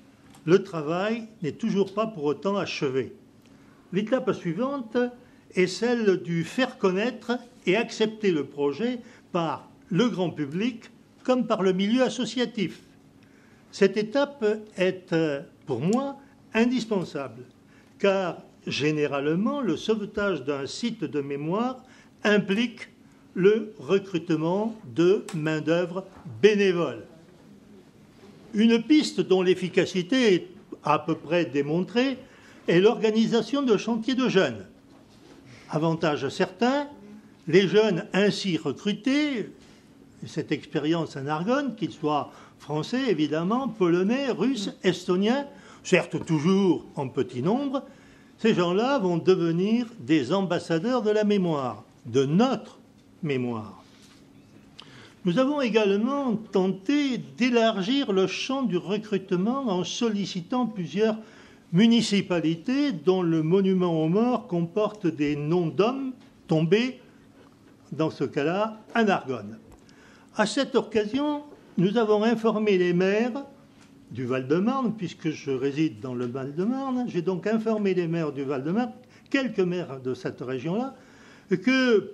le travail n'est toujours pas pour autant achevé. L'étape suivante est celle du faire connaître et accepter le projet par le grand public comme par le milieu associatif. Cette étape est, pour moi, indispensable, car généralement, le sauvetage d'un site de mémoire implique le recrutement de main-d'œuvre bénévole. Une piste dont l'efficacité est à peu près démontrée est l'organisation de chantiers de jeunes. Avantage certain, les jeunes ainsi recrutés, cette expérience en Argonne, qu'ils soient français évidemment, polonais, russes, estoniens, certes toujours en petit nombre, ces gens-là vont devenir des ambassadeurs de la mémoire, de notre mémoire. Nous avons également tenté d'élargir le champ du recrutement en sollicitant plusieurs municipalités dont le monument aux morts comporte des noms d'hommes tombés, dans ce cas-là, en Argonne. À cette occasion, nous avons informé les maires du Val-de-Marne, puisque je réside dans le Val-de-Marne, j'ai donc informé les maires du Val-de-Marne, quelques maires de cette région-là, que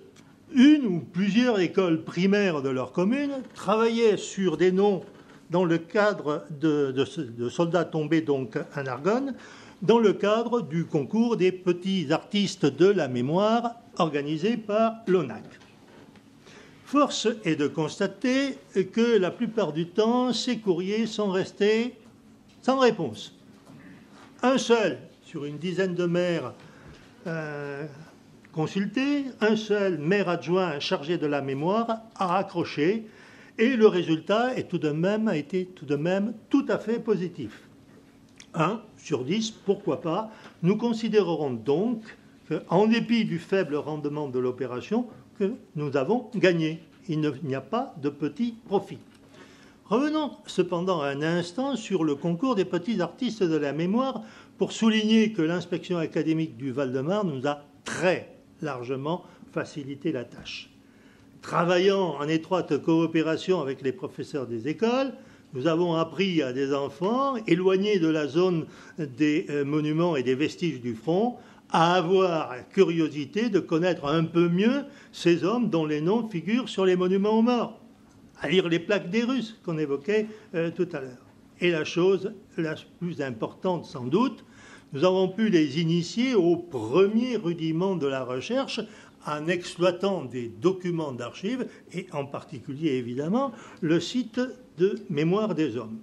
une ou plusieurs écoles primaires de leur commune travaillaient sur des noms dans le cadre de soldats tombés donc en Argonne, dans le cadre du concours des petits artistes de la mémoire organisé par l'ONAC. Force est de constater que la plupart du temps, ces courriers sont restés sans réponse. Un seul sur une dizaine de maires consultés, un seul maire adjoint chargé de la mémoire a accroché et le résultat a été tout de même tout à fait positif. 1 sur 10, pourquoi pas. Nous considérerons donc qu'en dépit du faible rendement de l'opération, que nous avons gagné. Il n'y a pas de petit profit. Revenons cependant un instant sur le concours des petits artistes de la mémoire pour souligner que l'inspection académique du Val-de-Marne nous a très largement facilité la tâche. Travaillant en étroite coopération avec les professeurs des écoles, nous avons appris à des enfants éloignés de la zone des monuments et des vestiges du front à avoir la curiosité de connaître un peu mieux ces hommes dont les noms figurent sur les monuments aux morts, à lire les plaques des Russes qu'on évoquait tout à l'heure. Et la chose la plus importante sans doute, nous avons pu les initier aux premiers rudiments de la recherche en exploitant des documents d'archives et en particulier évidemment le site de Mémoire des hommes.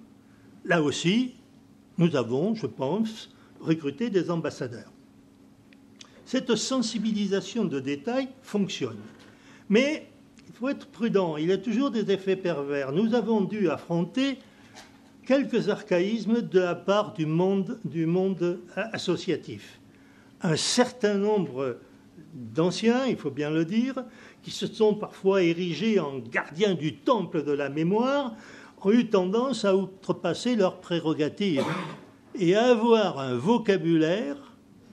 Là aussi, nous avons, je pense, recruté des ambassadeurs. Cette sensibilisation de détail fonctionne. Mais il faut être prudent, il y a toujours des effets pervers. Nous avons dû affronter quelques archaïsmes de la part du monde associatif. Un certain nombre d'anciens, il faut bien le dire, qui se sont parfois érigés en gardiens du temple de la mémoire, ont eu tendance à outrepasser leurs prérogatives et à avoir un vocabulaire,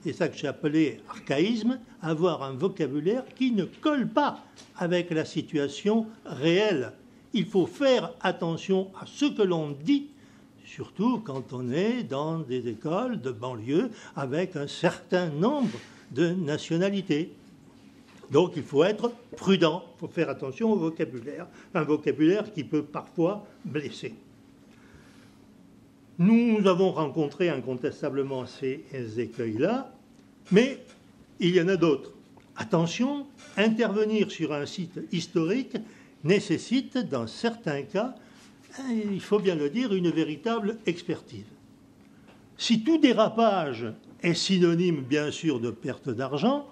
c'est ça que j'ai appelé archaïsme, avoir un vocabulaire qui ne colle pas avec la situation réelle. Il faut faire attention à ce que l'on dit, surtout quand on est dans des écoles de banlieue avec un certain nombre de nationalités. Donc il faut être prudent, il faut faire attention au vocabulaire, un vocabulaire qui peut parfois blesser. Nous avons rencontré incontestablement ces écueils-là, mais il y en a d'autres. Attention, intervenir sur un site historique nécessite, dans certains cas, il faut bien le dire, une véritable expertise. Si tout dérapage est synonyme, bien sûr, de perte d'argent,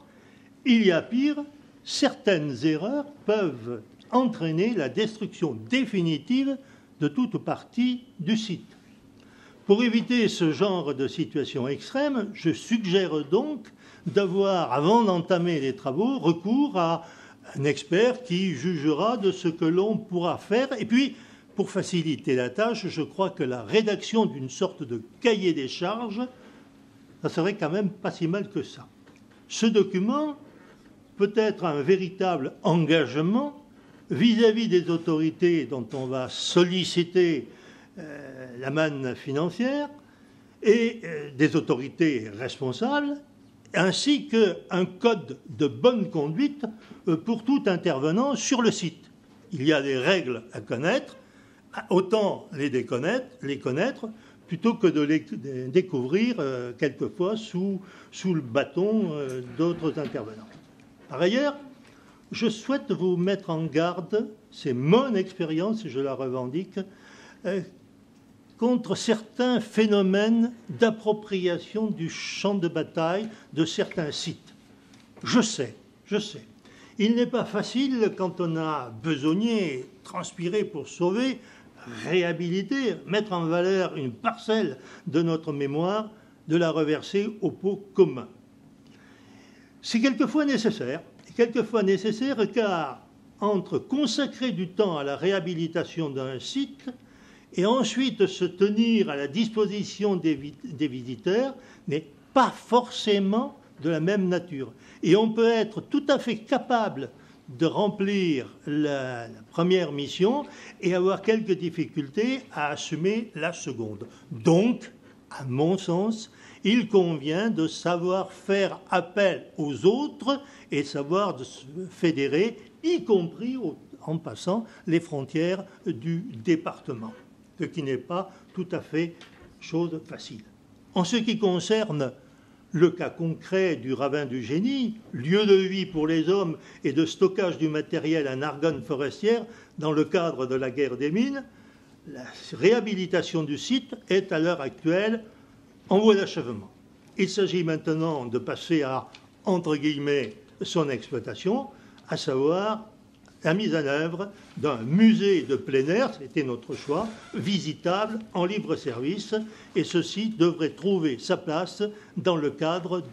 il y a pire, certaines erreurs peuvent entraîner la destruction définitive de toute partie du site. Pour éviter ce genre de situation extrême, je suggère donc d'avoir, avant d'entamer les travaux, recours à un expert qui jugera de ce que l'on pourra faire. Et puis, pour faciliter la tâche, je crois que la rédaction d'une sorte de cahier des charges, ça serait quand même pas si mal que ça. Ce document peut être un véritable engagement vis-à-vis des autorités dont on va solliciter la manne financière et des autorités responsables, ainsi qu'un code de bonne conduite pour tout intervenant sur le site. Il y a des règles à connaître, autant les connaître plutôt que de les découvrir quelquefois sous le bâton d'autres intervenants. Par ailleurs, je souhaite vous mettre en garde, c'est mon expérience, je la revendique, contre certains phénomènes d'appropriation du champ de bataille de certains sites. Je sais. Il n'est pas facile, quand on a besogné, transpiré pour sauver, réhabiliter, mettre en valeur une parcelle de notre mémoire, de la reverser au pot commun. C'est quelquefois nécessaire car entre consacrer du temps à la réhabilitation d'un site et ensuite se tenir à la disposition des visiteurs n'est pas forcément de la même nature. Et on peut être tout à fait capable de remplir la première mission et avoir quelques difficultés à assumer la seconde. Donc, à mon sens, il convient de savoir faire appel aux autres et savoir de se fédérer, y compris en passant les frontières du département, ce qui n'est pas tout à fait chose facile. En ce qui concerne le cas concret du ravin du Génie, lieu de vie pour les hommes et de stockage du matériel en Argonne forestière dans le cadre de la guerre des mines, la réhabilitation du site est à l'heure actuelle en voie d'achèvement. Il s'agit maintenant de passer à, entre guillemets, son exploitation, à savoir la mise en œuvre d'un musée de plein air, c'était notre choix, visitable en libre service, et ceci devrait trouver sa place dans le cadre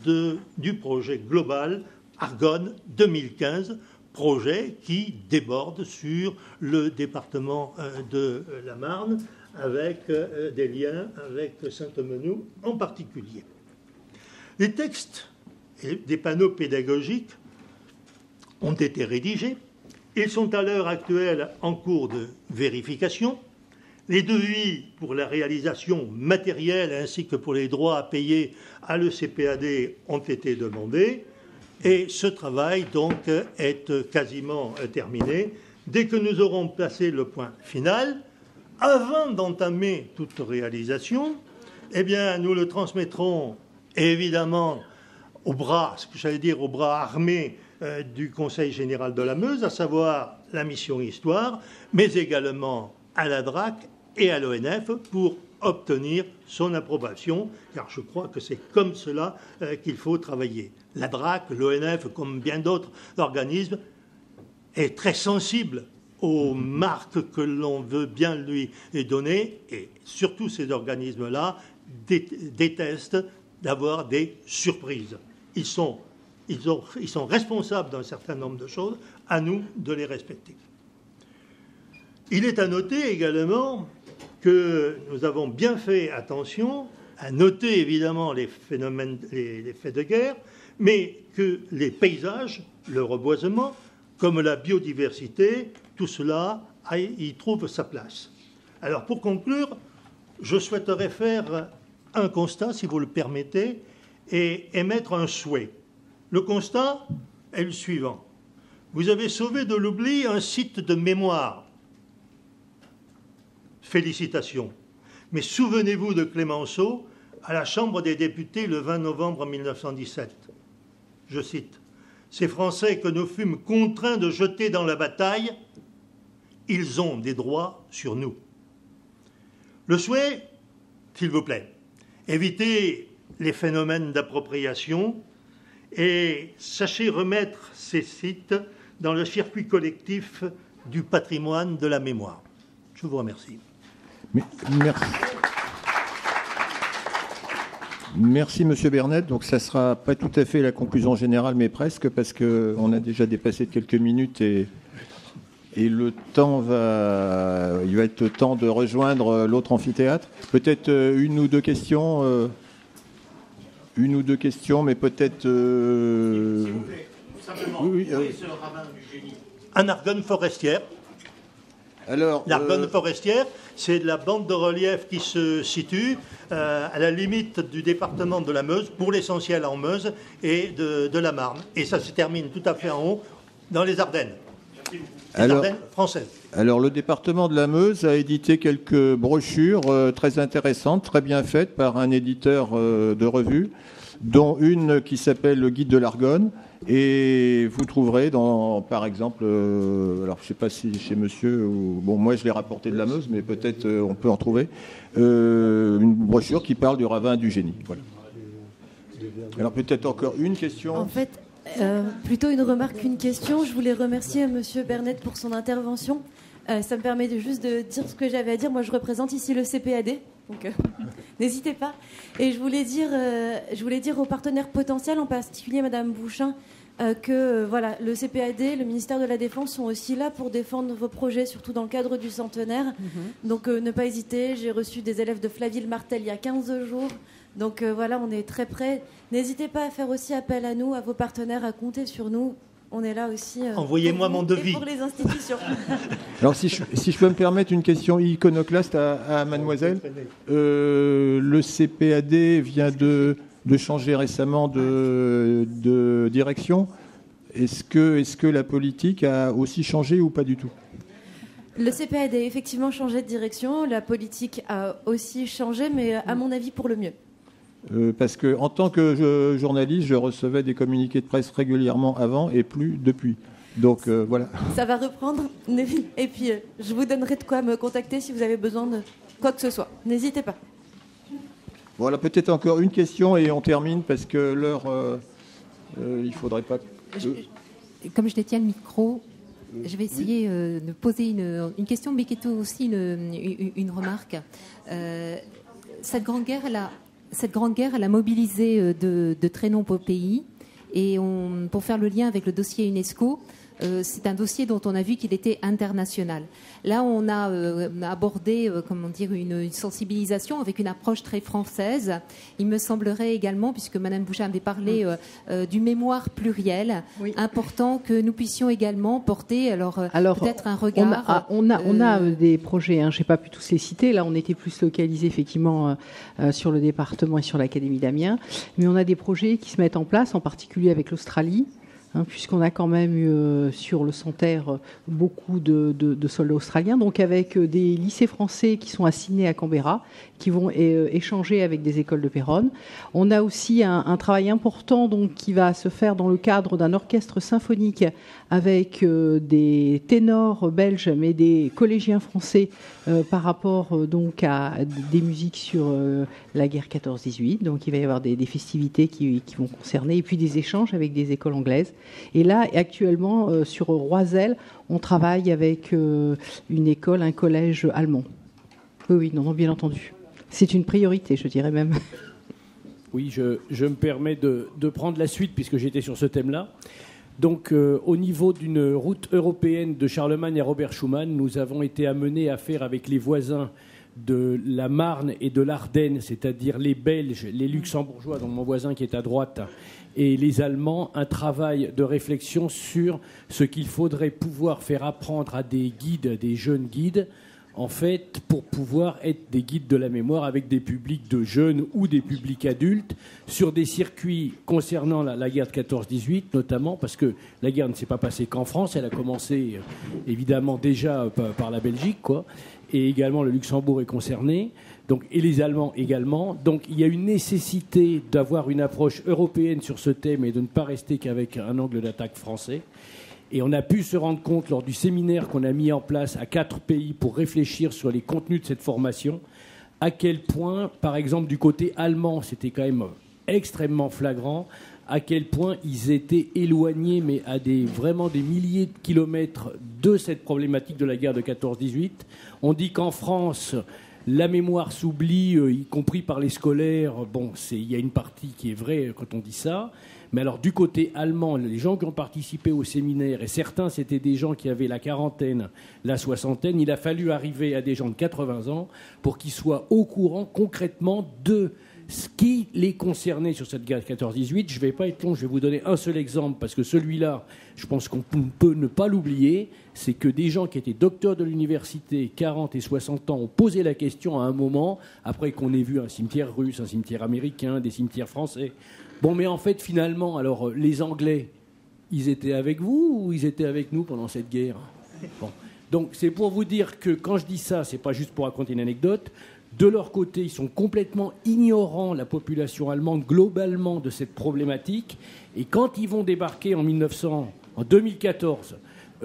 du projet global Argonne 2015, projet qui déborde sur le département de la Marne, avec des liens avec Saint-Menehould en particulier. Les textes et des panneaux pédagogiques ont été rédigés. Ils sont à l'heure actuelle en cours de vérification. Les devis pour la réalisation matérielle ainsi que pour les droits à payer à l'ECPAD ont été demandés. Et ce travail, donc, est quasiment terminé. Dès que nous aurons placé le point final, avant d'entamer toute réalisation, eh bien, nous le transmettrons évidemment au bras armé du Conseil général de la Meuse, à savoir la mission Histoire, mais également à la DRAC et à l'ONF pour obtenir son approbation, car je crois que c'est comme cela qu'il faut travailler. La DRAC, l'ONF, comme bien d'autres organismes, est très sensible aux marques que l'on veut bien lui donner, et surtout ces organismes-là détestent d'avoir des surprises. Ils sont responsables d'un certain nombre de choses, à nous de les respecter. Il est à noter également que nous avons bien fait attention à noter évidemment les phénomènes, les faits de guerre, mais que les paysages, le reboisement, comme la biodiversité, tout cela y trouve sa place. Alors pour conclure, je souhaiterais faire un constat, si vous le permettez, et émettre un souhait. Le constat est le suivant. Vous avez sauvé de l'oubli un site de mémoire. Félicitations. Mais souvenez-vous de Clemenceau à la Chambre des députés le 20 novembre 1917. Je cite, « Ces Français que nous fûmes contraints de jeter dans la bataille, ils ont des droits sur nous. » Le souhait, s'il vous plaît, évitez les phénomènes d'appropriation et sachez remettre ces sites dans le circuit collectif du patrimoine de la mémoire. Je vous remercie. Merci. Merci, Monsieur Bernet. Donc, ça ne sera pas tout à fait la conclusion générale, mais presque, parce qu'on a déjà dépassé de quelques minutes et le temps il va être temps de rejoindre l'autre amphithéâtre. Peut-être une ou deux questions, mais peut-être... S'il vous plaît, simplement, oui, c'est le ravin du Génie. En Argonne forestière. Alors, l'Argonne forestière, c'est la bande de relief qui se situe à la limite du département de la Meuse, pour l'essentiel en Meuse, et de la Marne. Et ça se termine tout à fait en haut, dans les Ardennes. Ardennes françaises. Alors, le département de la Meuse a édité quelques brochures très intéressantes, très bien faites par un éditeur de revue, dont une qui s'appelle Le Guide de l'Argonne. Et vous trouverez par exemple, alors je ne sais pas si chez monsieur, bon moi je l'ai rapporté de la Meuse, mais peut-être on peut en trouver, une brochure qui parle du ravin du Génie. Voilà. Alors peut-être encore une question. En fait, plutôt une remarque qu'une question. Je voulais remercier monsieur Bernet pour son intervention. Ça me permet juste de dire ce que j'avais à dire. Moi je représente ici le CPAD. Donc, n'hésitez pas. Et je voulais dire aux partenaires potentiels, en particulier Madame Bouchin, que le CPAD, le ministère de la Défense sont aussi là pour défendre vos projets, surtout dans le cadre du centenaire. Donc ne pas hésiter, j'ai reçu des élèves de Flaville-Martel il y a 15 jours. Donc on est très prêts. N'hésitez pas à faire aussi appel à nous, à vos partenaires, à compter sur nous. On est là aussi. Envoyez-moi mon devis. Pour les institutions. Alors, si je peux me permettre une question iconoclaste à mademoiselle. Le CPAD vient de changer récemment de direction. Est-ce que la politique a aussi changé ou pas du tout ? Le CPAD a effectivement changé de direction. La politique a aussi changé, mais à mon avis, pour le mieux. Parce que en tant que journaliste, je recevais des communiqués de presse régulièrement avant et plus depuis. Donc voilà. Ça va reprendre. Et puis, je vous donnerai de quoi me contacter si vous avez besoin de quoi que ce soit. N'hésitez pas. Voilà, peut-être encore une question et on termine parce que l'heure, il faudrait pas. Comme je détiens le micro, je vais essayer de poser une question, mais qui est aussi une remarque. Cette grande guerre, elle a mobilisé de très nombreux pays. Et pour faire le lien avec le dossier UNESCO, c'est un dossier dont on a vu qu'il était international. Là, on a abordé une sensibilisation avec une approche très française. Il me semblerait également, puisque Mme Bouchin avait parlé du mémoire pluriel, important que nous puissions également porter peut-être un regard. On a des projets, je n'ai pas pu tous les citer. Là, on était plus localisé effectivement sur le département et sur l'Académie d'Amiens. Mais on a des projets qui se mettent en place, en particulier avec l'Australie. Puisqu'on a quand même eu sur le Santerre beaucoup de soldats australiens, donc avec des lycées français qui sont assignés à Canberra, qui vont échanger avec des écoles de Péronne. On a aussi un travail important donc, qui va se faire dans le cadre d'un orchestre symphonique avec des ténors belges, mais des collégiens français par rapport donc à des musiques sur la guerre 14-18. Donc il va y avoir des festivités qui vont concerner, et puis des échanges avec des écoles anglaises. Et là, actuellement, sur Roisel, on travaille avec une école, un collège allemand. Oui, non, bien entendu. C'est une priorité, je dirais même. Oui, je me permets de prendre la suite, puisque j'étais sur ce thème-là. Donc, au niveau d'une route européenne de Charlemagne à Robert Schuman, nous avons été amenés à faire avec les voisins de la Marne et de l'Ardenne, c'est-à-dire les Belges, les Luxembourgeois, donc mon voisin qui est à droite, et les Allemands, un travail de réflexion sur ce qu'il faudrait pouvoir faire apprendre à des guides, des jeunes guides, en fait, pour pouvoir être des guides de la mémoire avec des publics de jeunes ou des publics adultes, sur des circuits concernant la guerre de 14-18, notamment, parce que la guerre ne s'est pas passée qu'en France, elle a commencé évidemment déjà par la Belgique, quoi, et également le Luxembourg est concerné. Donc, et les Allemands également. Donc il y a une nécessité d'avoir une approche européenne sur ce thème et de ne pas rester qu'avec un angle d'attaque français. Et on a pu se rendre compte lors du séminaire qu'on a mis en place à 4 pays pour réfléchir sur les contenus de cette formation, à quel point, par exemple du côté allemand, c'était quand même extrêmement flagrant, à quel point ils étaient éloignés, mais à vraiment des milliers de kilomètres de cette problématique de la guerre de 14-18. On dit qu'en France, la mémoire s'oublie, y compris par les scolaires. Bon, il y a une partie qui est vraie quand on dit ça. Mais alors, du côté allemand, les gens qui ont participé au séminaire, et certains, c'était des gens qui avaient la quarantaine, la soixantaine, il a fallu arriver à des gens de 80 ans pour qu'ils soient au courant concrètement de ce qui les concernait sur cette guerre 14-18. Je ne vais pas être long, je vais vous donner un seul exemple, parce que celui-là, je pense qu'on peut ne pas l'oublier, c'est que des gens qui étaient docteurs de l'université, 40 et 60 ans, ont posé la question à un moment, après qu'on ait vu un cimetière russe, un cimetière américain, des cimetières français. Bon, mais en fait, finalement, alors, les Anglais, ils étaient avec vous ou ils étaient avec nous pendant cette guerre ? Bon. Donc, c'est pour vous dire que quand je dis ça, c'est pas juste pour raconter une anecdote. De leur côté, ils sont complètement ignorants, la population allemande, globalement, de cette problématique. Et quand ils vont débarquer en 2014,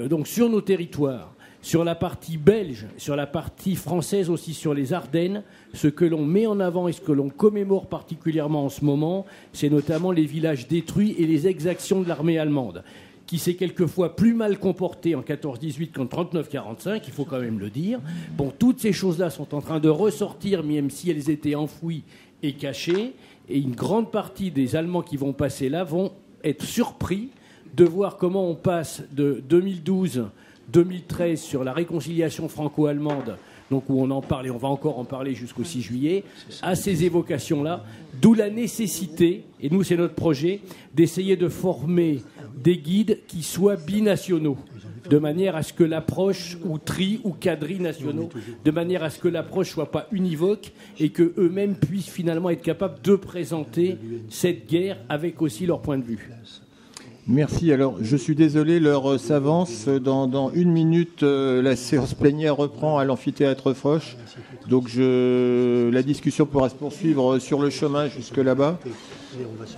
donc sur nos territoires, sur la partie belge, sur la partie française aussi, sur les Ardennes, ce que l'on met en avant et ce que l'on commémore particulièrement en ce moment, c'est notamment les villages détruits et les exactions de l'armée allemande, qui s'est quelquefois plus mal comportée en 14-18 qu'en 39-45, il faut quand même le dire. Bon, toutes ces choses-là sont en train de ressortir, même si elles étaient enfouies et cachées, et une grande partie des Allemands qui vont passer là vont être surpris de voir comment on passe de 2012-2013 sur la réconciliation franco-allemande, donc où on en parle et on va encore en parler jusqu'au 6 juillet, à ces évocations-là, d'où la nécessité, et nous c'est notre projet, d'essayer de former des guides qui soient binationaux, de manière à ce que l'approche, ou ou quadrinationaux, de manière à ce que l'approche ne soit pas univoque et qu'eux-mêmes puissent finalement être capables de présenter cette guerre avec aussi leur point de vue. Merci. Alors, je suis désolé, l'heure s'avance. Dans 1 minute, la séance plénière reprend à l'amphithéâtre Foch. Donc, la discussion pourra se poursuivre sur le chemin jusque là-bas.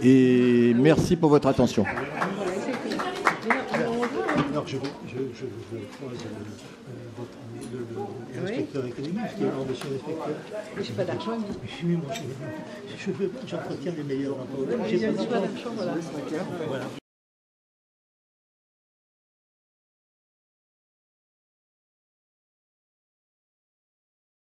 Et merci pour votre attention. Alors, je l'inspecteur économique, monsieur l'inspecteur. Je n'ai pas d'argent. J'entretiens les meilleurs. J'ai pas d'argent, voilà.